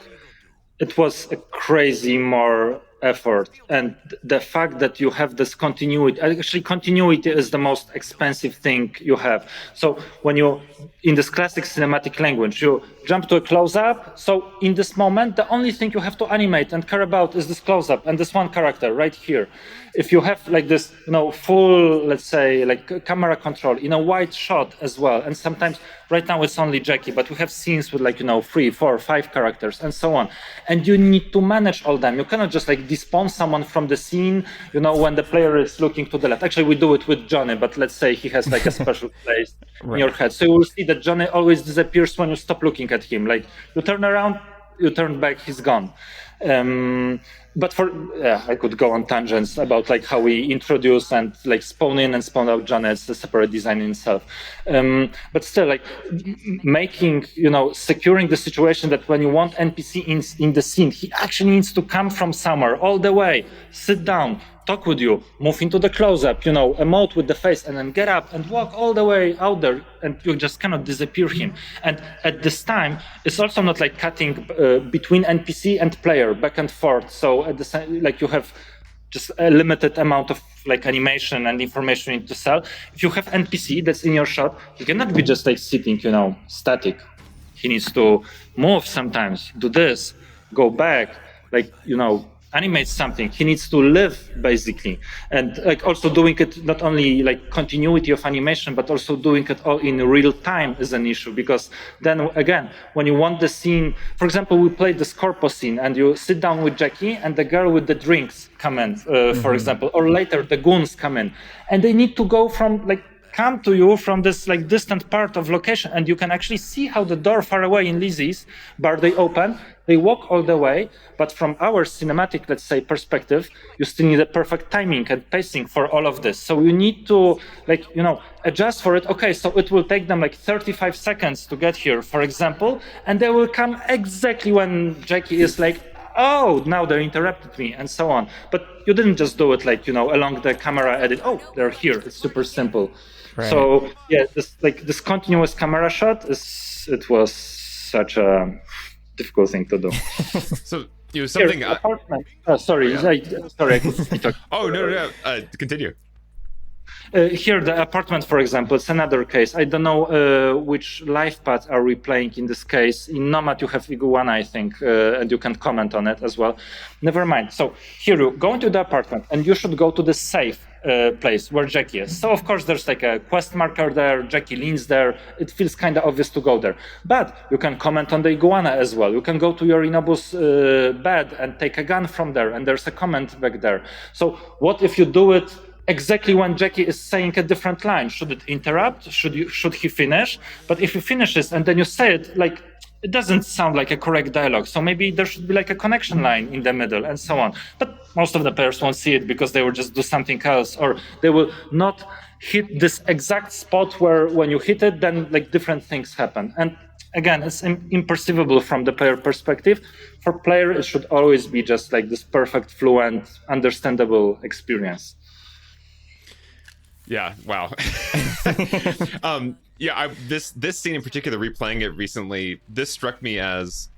it was a crazy more effort, and the fact that you have this continuity, actually continuity is the most expensive thing you have. So when you, in this classic cinematic language, you jump to a close-up, so in this moment the only thing you have to animate and care about is this close-up and this one character right here. If you have like this full, let's say, like camera control in a wide shot as well, and sometimes right now it's only Jackie, but we have scenes with 3, 4, 5 characters and so on, and you need to manage all them. You cannot just despawn someone from the scene when the player is looking to the left. Actually, we do it with Johnny, but let's say he has a special place in your head, so you will see that Johnny always disappears when you stop looking at him. Like you turn around, you turn back, he's gone. But I could go on tangents about how we introduce and spawn in and spawn out Johnny. It's a separate design in itself. But still, making, securing the situation that when you want NPC in the scene, he actually needs to come from somewhere all the way, sit down, talk with you, move into the close-up, emote with the face, and then get up and walk all the way out there, and you just cannot disappear him. And at this time, it's also not cutting between NPC and player back and forth. So at the same, you have just a limited amount of animation and information you need to sell. If you have NPC that's in your shot, he cannot be just sitting, static. He needs to move sometimes, do this, go back, animate something. He needs to live, basically. And also doing it not only continuity of animation, but also doing it all in real time is an issue, because then again, when you want the scene, for example, we played the Scorpo scene, and you sit down with Jackie and the girl with the drinks come in, for example, or later the goons come in, and they need to go from come to you from this distant part of location, and you can actually see how the door far away in Lizzie's bar, they open, they walk all the way, but from our cinematic, let's say, perspective, you still need a perfect timing and pacing for all of this. So you need to adjust for it. Okay, so it will take them 35 seconds to get here, for example, and they will come exactly when Jackie is oh, now they interrupted me, and so on. But you didn't just do it along the camera edit. Oh, they're here. It's super simple. Right. So yeah, this continuous camera shot it was such a difficult thing to do. So something. Sorry, yeah. Sorry. I could Oh no! Continue. Here, the apartment, for example, it's another case. I don't know which life path are we playing in this case. In Nomad, you have Iguana, I think, and you can comment on it as well. Never mind. So here you go into the apartment, and you should go to the safe place where Jackie is. So, of course, there's like a quest marker there. Jackie leans there. It feels kind of obvious to go there. But you can comment on the Iguana as well. You can go to Yorinobu's bed and take a gun from there, and there's a comment back there. So what if you do it exactly when Jackie is saying a different line? Should it interrupt? Should he finish? But if he finishes and then you say it, like, it doesn't sound like a correct dialogue. So maybe there should be like a connection line in the middle and so on. But most of the players won't see it because they will just do something else, or they will not hit this exact spot where when you hit it, then like different things happen. And again, it's imperceivable from the player perspective. For player, it should always be just like this perfect, fluent, understandable experience. Yeah. Wow. This scene in particular, replaying it recently, this struck me as,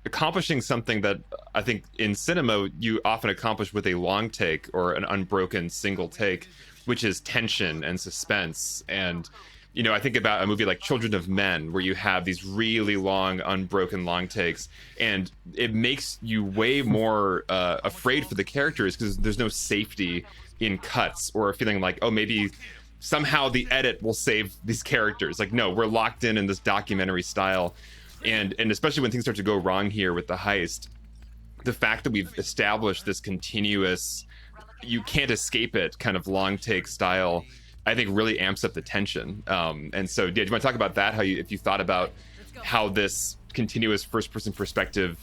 accomplishing something that I think in cinema you often accomplish with a long take or an unbroken single take, which is tension and suspense. And I think about a movie like Children of Men, where you have these really long, unbroken long takes, and it makes you way more afraid for the characters because there's no safety in cuts or feeling like, oh, maybe somehow the edit will save these characters. Like, no, we're locked in this documentary style. And especially when things start to go wrong here with the heist, the fact that we've established this continuous, you can't escape it kind of long take style, I think really amps up the tension. And so, do you want to talk about that? If you thought about how this continuous first person perspective,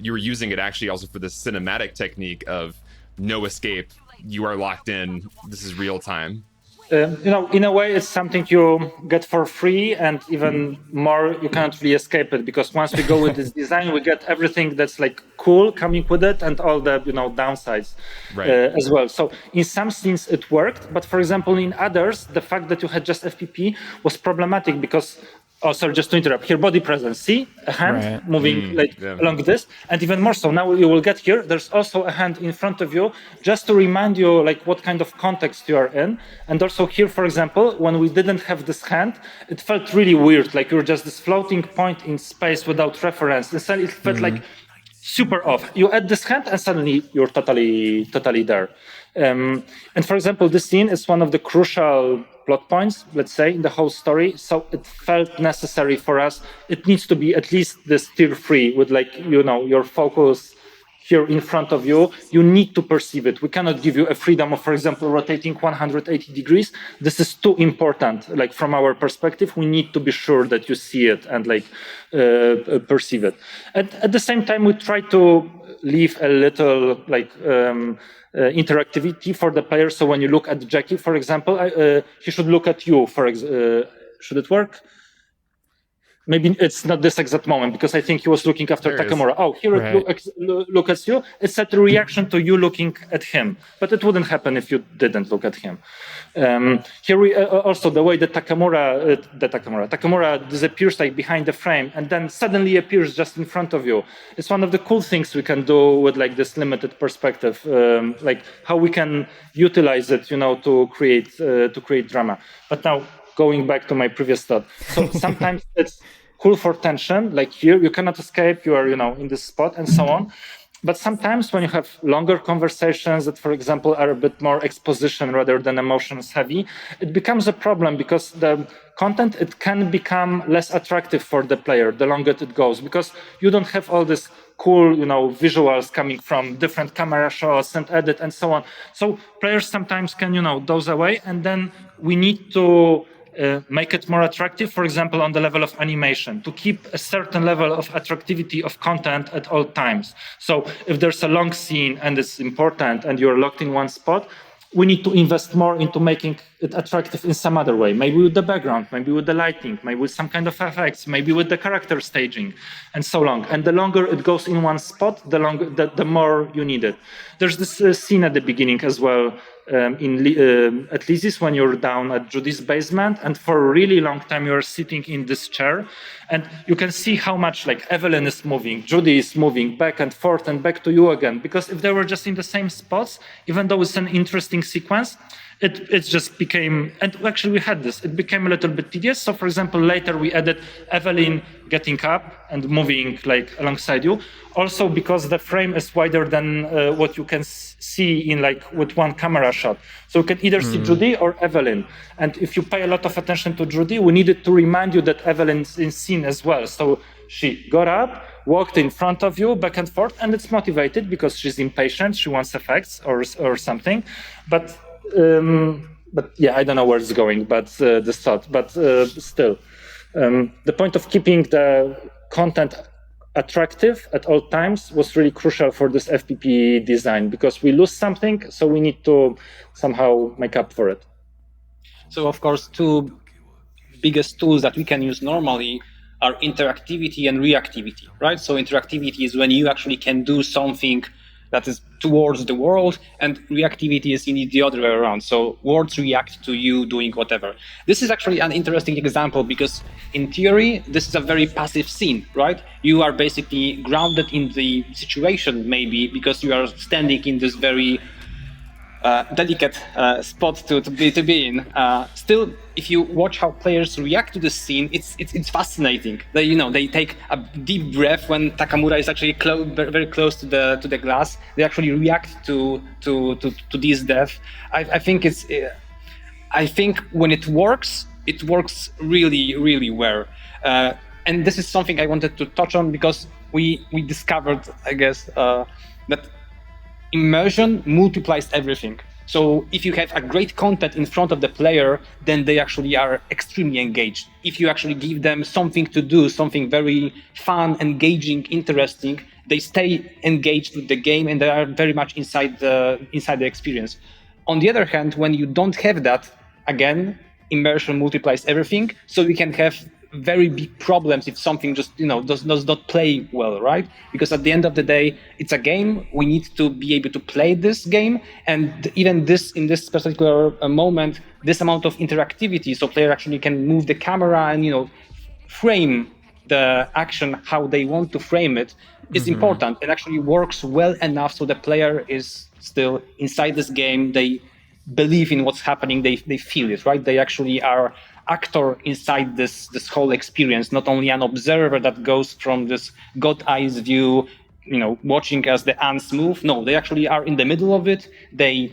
you were using it actually also for this cinematic technique of no escape, you are locked in, this is real time. In a way, it's something you get for free, and even more, you cannot really escape it, because once we go with this design, we get everything that's like cool coming with it, and all the downsides as well. So in some scenes it worked, but for example, in others, the fact that you had just FPP was problematic because. Oh, sorry, just to interrupt. Here, body presence. See a hand moving along this, and even more so. Now you will get here. There's also a hand in front of you, just to remind you like what kind of context you are in. And also here, for example, when we didn't have this hand, it felt really weird. Like you're just this floating point in space without reference. Instead, it felt like super off. You add this hand, and suddenly you're totally there. And for example, this scene is one of the crucial plot points, let's say, in the whole story. So it felt necessary for us. It needs to be at least this tier 3 with your focus here in front of you. You need to perceive it. We cannot give you a freedom of, for example, rotating 180 degrees. This is too important. Like from our perspective, we need to be sure that you see it and perceive it. And at the same time, we try to leave a little interactivity for the player. So when you look at Jackie, for example, he should look at you. Should it work? Maybe it's not this exact moment, because I think he was looking after Takamura. Oh, here it look at you. It's a reaction to you looking at him, but it wouldn't happen if you didn't look at him. Here we also the way that Takamura disappears like behind the frame and then suddenly appears just in front of you. It's one of the cool things we can do with like this limited perspective, like how we can utilize it, to create drama. But now, going back to my previous thought. So sometimes it's cool for tension, like here, you cannot escape, you are, in this spot and so on. But sometimes when you have longer conversations that, for example, are a bit more exposition rather than emotions heavy, it becomes a problem because the content, it can become less attractive for the player the longer it goes, because you don't have all this cool, visuals coming from different camera shots and edit and so on. So players sometimes can, doze away, and then we need to make it more attractive, for example, on the level of animation, to keep a certain level of attractivity of content at all times. So if there's a long scene and it's important and you're locked in one spot, we need to invest more into making it attractive in some other way, maybe with the background, maybe with the lighting, maybe with some kind of effects, maybe with the character staging, and so on. And the longer it goes in one spot, the more you need it. There's this scene at the beginning as well, at Lizzie's, when you're down at Judy's basement, and for a really long time you're sitting in this chair, and you can see how much like Evelyn is moving, Judy is moving back and forth and back to you again, because if they were just in the same spots, even though it's an interesting sequence, it just became, and actually we had this, it became a little bit tedious. So for example, later we added Evelyn getting up and moving like alongside you. Also because the frame is wider than what you can see in like with one camera shot. So you can either see Judy or Evelyn. And if you pay a lot of attention to Judy, we needed to remind you that Evelyn's in scene as well. So she got up, walked in front of you back and forth, and it's motivated because she's impatient, she wants effects or something. But yeah, I don't know where it's going, but this thought, but still. The point of keeping the content attractive at all times was really crucial for this FPP design, because we lose something, so we need to somehow make up for it. So of course, two biggest tools that we can use normally are interactivity and reactivity, right? So interactivity is when you actually can do something that is towards the world, and reactivity is indeed the other way around. So worlds react to you doing whatever. This is actually an interesting example because in theory, this is a very passive scene, right? You are basically grounded in the situation maybe because you are standing in this very delicate spot to be in. Still, if you watch how players react to the scene, it's fascinating. They take a deep breath when Takamura is actually very close to the glass. They actually react to this death. I think when it works really, really well. And this is something I wanted to touch on because we discovered, I guess, that immersion multiplies everything. So if you have a great content in front of the player, then they actually are extremely engaged. If you actually give them something to do, something very fun, engaging, interesting, they stay engaged with the game and they are very much inside the experience. On the other hand, when you don't have that, again, immersion multiplies everything. So we can have very big problems if something just does not play well, right? Because at the end of the day, it's a game. We need to be able to play this game, and even in this particular moment, this amount of interactivity, so player actually can move the camera and frame the action how they want to frame it, is important. It actually works well enough so the player is still inside this game. They believe in what's happening. They feel it, right? They actually are actor inside this whole experience, not only an observer that goes from this God eyes view, watching as the ants move. No, they actually are in the middle of it. They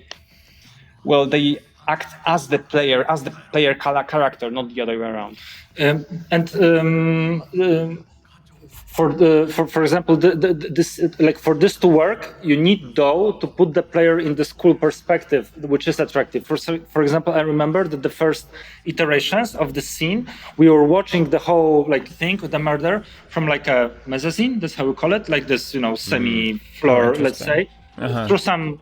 act as the player character, not the other way around. For example, for this to work, you need though to put the player in this cool perspective, which is attractive. For example, I remember that the first iterations of the scene, we were watching the whole thing with the murder from a mezzanine. That's how we call it, like this, semi-floor, let's say, through some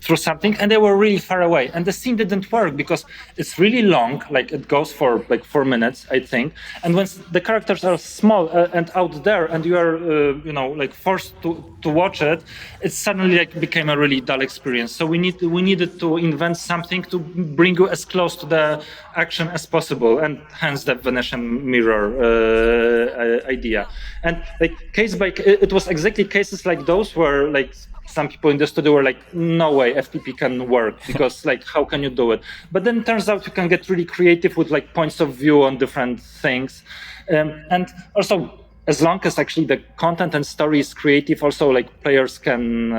through something, and they were really far away, and the scene didn't work because it's really long, it goes for 4 minutes, I think, and when the characters are small and out there and you are forced to watch it, it suddenly became a really dull experience. So we needed to invent something to bring you as close to the action as possible, and hence the Venetian mirror idea. And it was exactly cases like those where some people in the studio were like, no way FPP can work, because how can you do it? But then it turns out you can get really creative with points of view on different things. And also, as long as actually the content and story is creative, also players can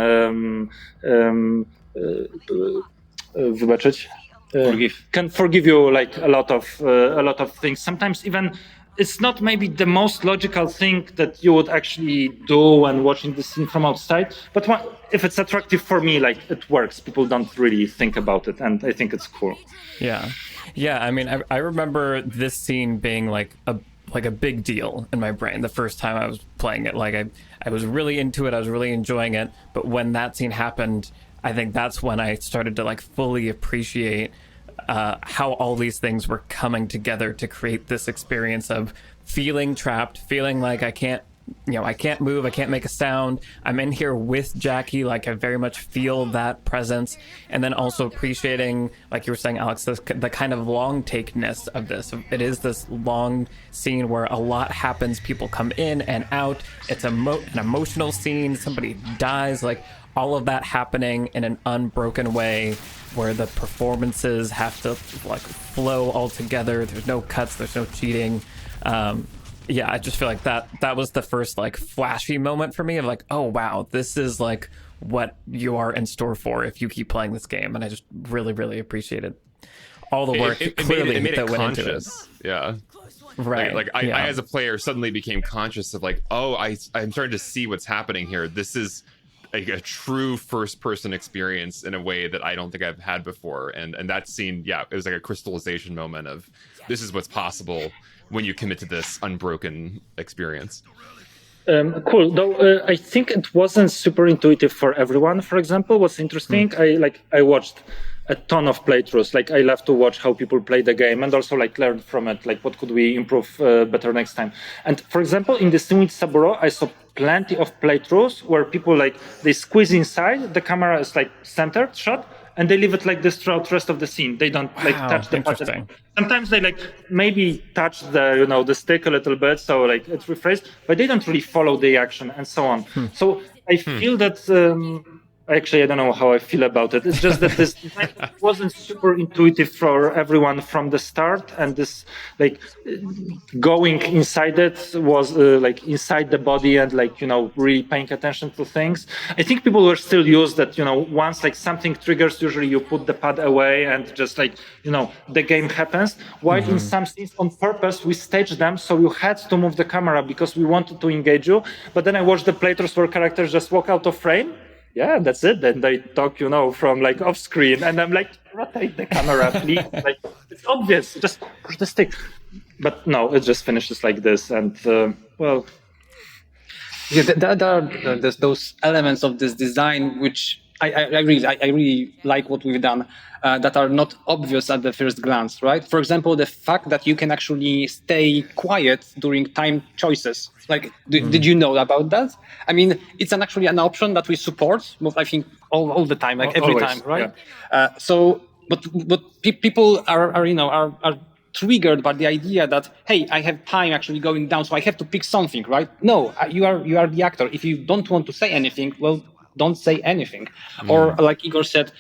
forgive you a lot of things. Sometimes even it's not maybe the most logical thing that you would actually do when watching the scene from outside, but if it's attractive for me, it works. People don't really think about it, and I think it's cool. Yeah. I mean, I remember this scene being a big deal in my brain the first time I was playing it. I was really into it. I was really enjoying it. But when that scene happened, I think that's when I started to fully appreciate how all these things were coming together to create this experience of feeling trapped, feeling like I can't move, I can't make a sound. I'm in here with Jackie, I very much feel that presence. And then also appreciating, like you were saying, Alex, the kind of long takeness of this. It is this long scene where a lot happens. People come in and out. It's an emotional scene. Somebody dies. all of that happening in an unbroken way where the performances have to like flow all together. There's no cuts, there's no cheating. Yeah, I just feel like that was the first like flashy moment for me of like, oh wow, this is like what you are in store for if you keep playing this game. And I just really, really appreciated all the work it clearly made that it went conscious. into it. Yeah. Right. Like I as a player suddenly became conscious of like, oh, I'm starting to see what's happening here. This is like a true first person experience in a way that I don't think I've had before. And that scene, yeah, it was like a crystallization moment of this is what's possible when you commit to this unbroken experience. Cool. Though I think it wasn't super intuitive for everyone. For example, what's interesting, I watched a ton of playthroughs. Like I love to watch how people play the game and also like learn from it. Like what could we improve better next time? And for example, in the Sim with Saburo, I saw plenty of playthroughs where people like they squeeze inside, the camera is like centered shot, and they leave it like this throughout the rest of the scene. They don't like touch the button. Sometimes they like maybe touch the the stick a little bit, so like it's rephrased, but they don't really follow the action and so on. So I feel that actually I don't know how I feel about it. It's just that this wasn't super intuitive for everyone from the start, and this like going inside it was like inside the body and like really paying attention to things. I think people were still used that once like something triggers, usually you put the pad away and just like the game happens. While in some scenes on purpose we staged them so you had to move the camera because we wanted to engage you. But then I watched the playthroughs where characters just walk out of frame. Yeah, that's it. Then they talk, from like off screen, and I'm like, rotate the camera, please. Like it's obvious, just push the stick. But no, it just finishes like this, and well, yeah, there's those elements of this design which I really like what we've done that are not obvious at the first glance, right? For example, the fact that you can actually stay quiet during time choices. Like, did you know about that? I mean, it's actually an option that we support, I think, all the time, like every always, time, right? Yeah. But people are triggered by the idea that, hey, I have time actually going down, so I have to pick something, right? No, you are the actor. If you don't want to say anything, well, don't say anything. Or like Igor said,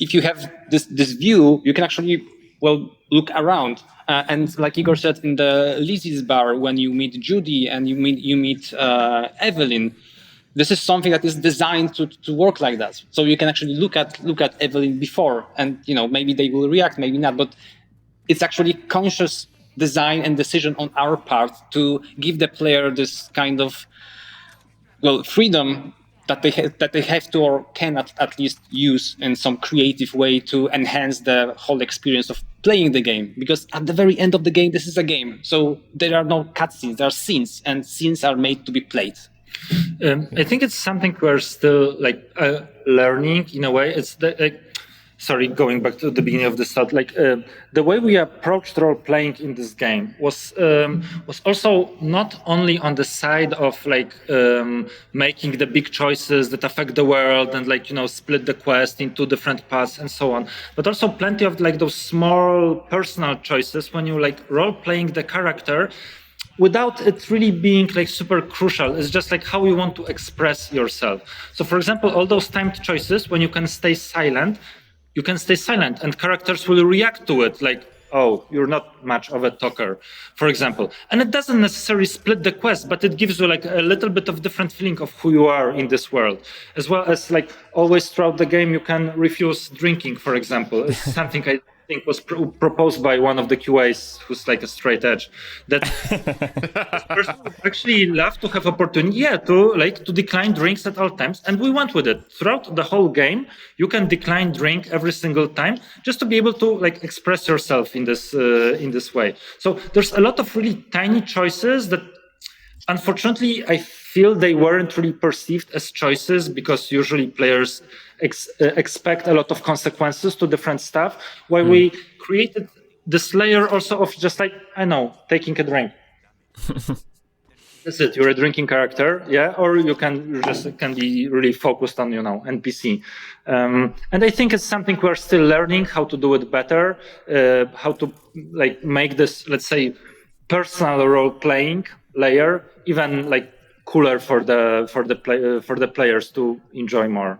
if you have this view, you can actually look around. And like Igor said, in the Lizzie's bar, when you meet Judy and you meet Evelyn, this is something that is designed to work like that. So you can actually look at Evelyn before, and maybe they will react, maybe not, but it's actually conscious design and decision on our part to give the player this kind of freedom that they have to or can at least use in some creative way to enhance the whole experience of playing the game. Because at the very end of the game, this is a game, so there are no cutscenes, there are scenes, and scenes are made to be played. I think it's something we're still like learning in a way. It's going back to the beginning of this thought, like the way we approached role playing in this game was also not only on the side of like making the big choices that affect the world and like split the quest into different paths and so on, but also plenty of like those small personal choices when you like role playing the character without it really being like super crucial. It's just like how you want to express yourself. So for example, all those timed choices when you can stay silent, you can stay silent and characters will react to it like, oh, you're not much of a talker, for example. And it doesn't necessarily split the quest, but it gives you like a little bit of different feeling of who you are in this world. As well as like always throughout the game, you can refuse drinking, for example. It's something I think was proposed by one of the QAs who's like a straight edge. That this person would actually love to have opportunity, to decline drinks at all times, and we went with it throughout the whole game. You can decline drink every single time just to be able to like express yourself in this way. So there's a lot of really tiny choices that unfortunately I feel they weren't really perceived as choices because usually players expect a lot of consequences to different stuff, while we created this layer also of just like, taking a drink. That's it. You're a drinking character, or you can be really focused on NPC, and I think it's something we're still learning how to do it better, how to like make this, let's say, personal role playing layer even like cooler for the players to enjoy more.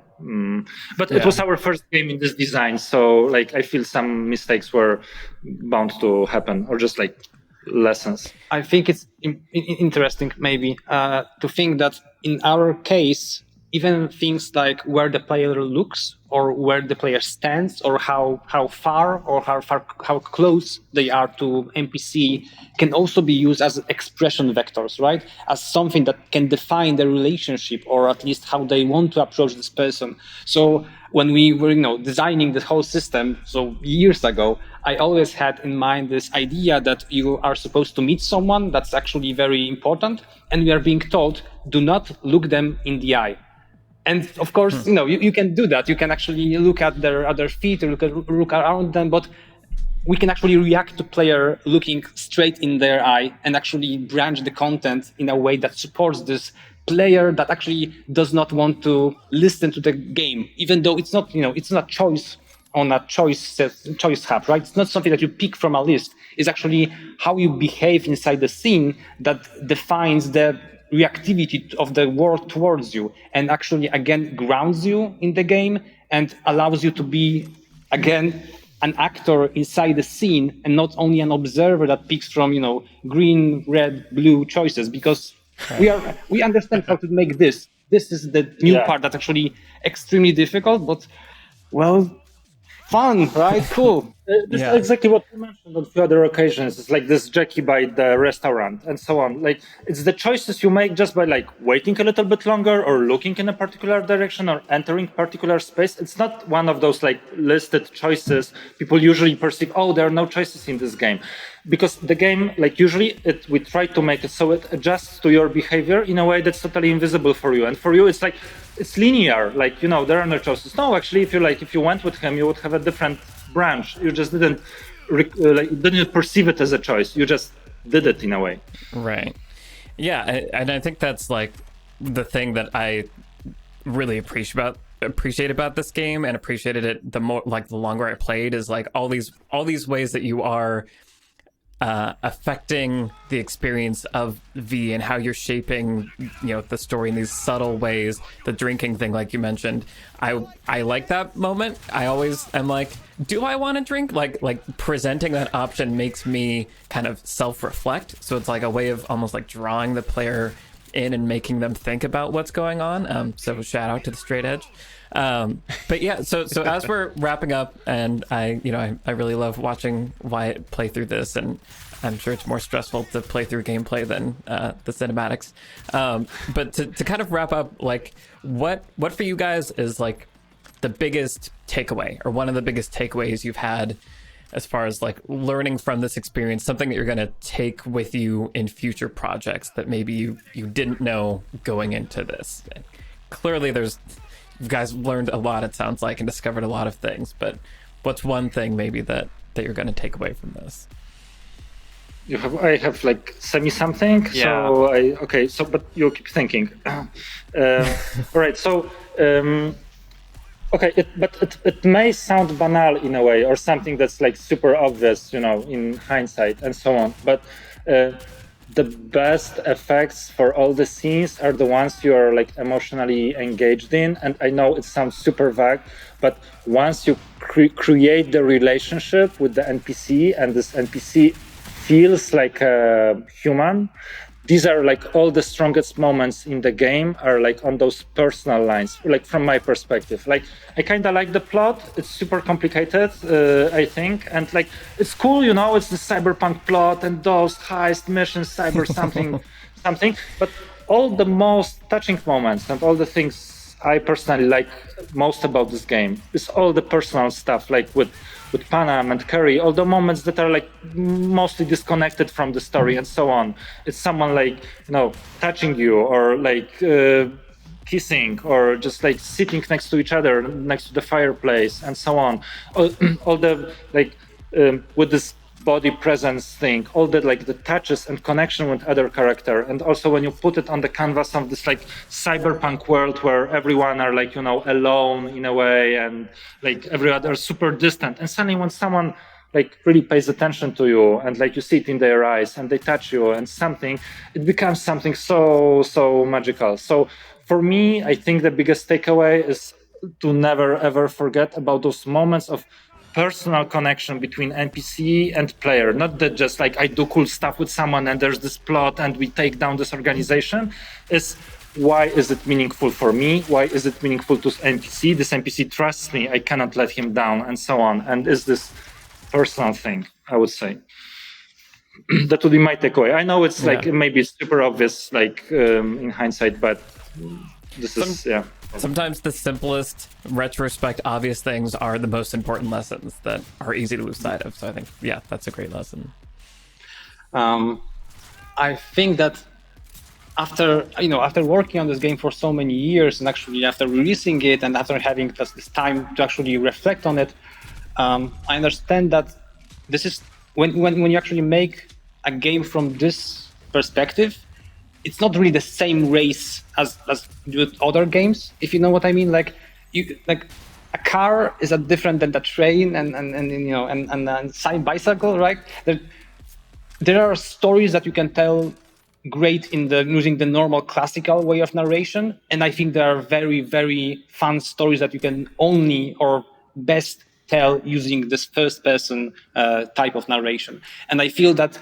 But it was our first game in this design, so like I feel some mistakes were bound to happen, or just like lessons. I think it's interesting maybe to think that in our case, even things like where the player looks or where the player stands or how far or how close they are to NPC can also be used as expression vectors, right? As something that can define the relationship or at least how they want to approach this person. So when we were designing the whole system, so years ago, I always had in mind this idea that you are supposed to meet someone that's actually very important, and we are being told, do not look them in the eye. And of course, you can do that. You can actually look at their other feet or look around them, but we can actually react to player looking straight in their eye and actually branch the content in a way that supports this player that actually does not want to listen to the game, even though it's not, it's not choice on a choice hub, right? It's not something that you pick from a list. It's actually how you behave inside the scene that defines the reactivity of the world towards you, and actually again grounds you in the game and allows you to be again an actor inside the scene and not only an observer that picks from green, red, blue choices, because we understand how to make this is the new part that's actually extremely difficult, but fun, right? Cool. This is exactly what you mentioned on a few other occasions. It's like this Jackie by the restaurant and so on. Like, it's the choices you make just by like waiting a little bit longer or looking in a particular direction or entering particular space. It's not one of those like listed choices people usually perceive, oh, there are no choices in this game. Because the game, like usually we try to make it so it adjusts to your behavior in a way that's totally invisible for you. And for you, it's like, it's linear. Like, there are no choices. No, actually, if you went with him, you would have a different branch. You just didn't perceive it as a choice. You just did it in a way. Right. Yeah, and I think that's like the thing that I really appreciate about this game, and appreciated it the more, like the longer I played, is like all these ways that you are affecting the experience of V and how you're shaping the story in these subtle ways. The drinking thing, like you mentioned, I like that moment. I always am like, do I want to drink? Like presenting that option makes me kind of self-reflect, so it's like a way of almost like drawing the player in and making them think about what's going on. So shout out to the straight edge. But yeah, so as we're wrapping up, and I really love watching Wyatt play through this, and I'm sure it's more stressful to play through gameplay than the cinematics. But to kind of wrap up, like what for you guys is like the biggest takeaway, or one of the biggest takeaways you've had as far as like learning from this experience, something that you're going to take with you in future projects that maybe you didn't know going into this? Clearly you guys learned a lot, it sounds like, and discovered a lot of things, but what's one thing maybe that you're going to take away from this? I have like semi-something. Yeah. But you keep thinking. All right. So, it may sound banal in a way, or something that's like super obvious, in hindsight and so on. But the best effects for all the scenes are the ones you are like emotionally engaged in. And I know it sounds super vague, but once you create the relationship with the NPC, and this NPC feels like a human, these are like all the strongest moments in the game are like on those personal lines, like from my perspective. Like, I kind of like the plot. It's super complicated, I think. And like, it's cool, it's the cyberpunk plot and those heist missions, cyber something. But all the most touching moments and all the things I personally like most about this game is all the personal stuff, like with Panam and Curry, all the moments that are like mostly disconnected from the story and so on. It's someone like, touching you, or like kissing, or just like sitting next to each other, next to the fireplace and so on. All the like with this body presence thing, all the like the touches and connection with other character. And also when you put it on the canvas of this like cyberpunk world where everyone are like, alone in a way, and like everyone are super distant. And suddenly when someone like really pays attention to you, and like you see it in their eyes, and they touch you and something, it becomes something so magical. So for me, I think the biggest takeaway is to never ever forget about those moments of personal connection between NPC and player. Not that just like I do cool stuff with someone and there's this plot and we take down this organization. Is why is it meaningful for me? Why is it meaningful to NPC? This NPC trusts me. I cannot let him down, and so on. And is this personal thing? I would say that would be my takeaway. I know it's like maybe super obvious, like in hindsight, but this is Sometimes the simplest, retrospect, obvious things are the most important lessons that are easy to lose sight of. So I think, that's a great lesson. I think that after working on this game for so many years, and actually after releasing it, and after having this time to actually reflect on it, I understand that this is when you actually make a game from this perspective, it's not really the same race as with other games, if you know what I mean. Like a car is different than the train and bicycle, right? There are stories that you can tell great using the normal classical way of narration, and I think there are very, very fun stories that you can only or best tell using this first person type of narration. And I feel that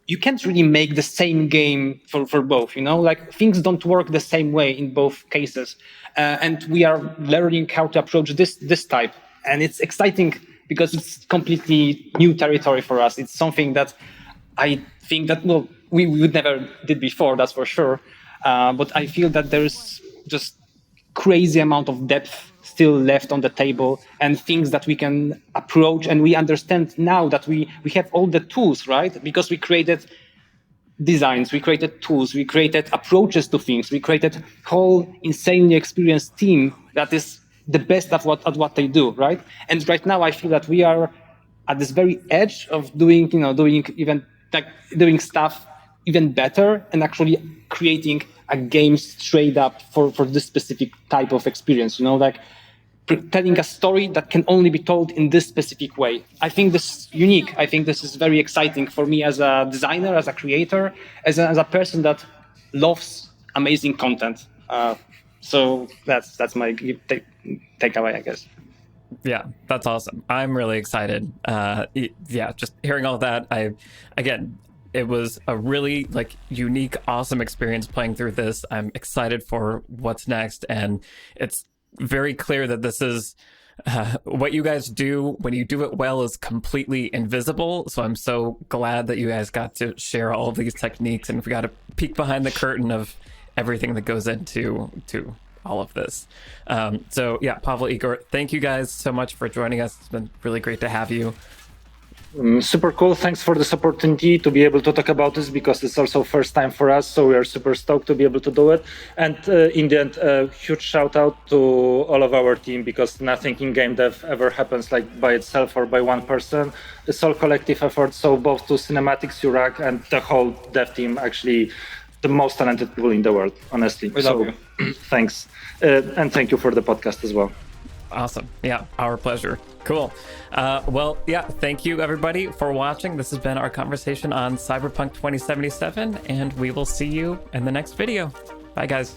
you can't really make the same game for both, like things don't work the same way in both cases. And we are learning how to approach this type. And it's exciting because it's completely new territory for us. It's something that I think that, we would never did before, that's for sure. But I feel that there's just crazy amount of depth still left on the table and things that we can approach. And we understand now that we have all the tools, right? Because we created designs, we created tools, we created approaches to things, we created whole insanely experienced team that is the best at what they do, right? And right now I feel that we are at this very edge of doing stuff even better and actually creating a game straight up for this specific type of experience, like telling a story that can only be told in this specific way. I think this is unique. I think this is very exciting for me as a designer, as a creator, as a person that loves amazing content. So that's my takeaway, I guess. Yeah, that's awesome. I'm really excited. Just hearing all that, it was a really unique, awesome experience playing through this. I'm excited for what's next, and it's very clear that this is what you guys do when you do it well is completely invisible. So I'm so glad that you guys got to share all of these techniques, and we got a peek behind the curtain of everything that goes into all of this. Pavel, Igor, thank you guys so much for joining us. It's been really great to have you. Super cool. Thanks for this opportunity to be able to talk about this, because it's also first time for us. So we are super stoked to be able to do it. And in the end, a huge shout out to all of our team, because nothing in game dev ever happens by itself or by one person. It's all collective effort. So both to Cinematics, Jurak, and the whole dev team, actually the most talented people in the world, honestly. We love you. Thanks. And thank you for the podcast as well. Awesome. Yeah, our pleasure. Cool. Thank you everybody for watching. This has been our conversation on Cyberpunk 2077, and we will see you in the next video. Bye guys.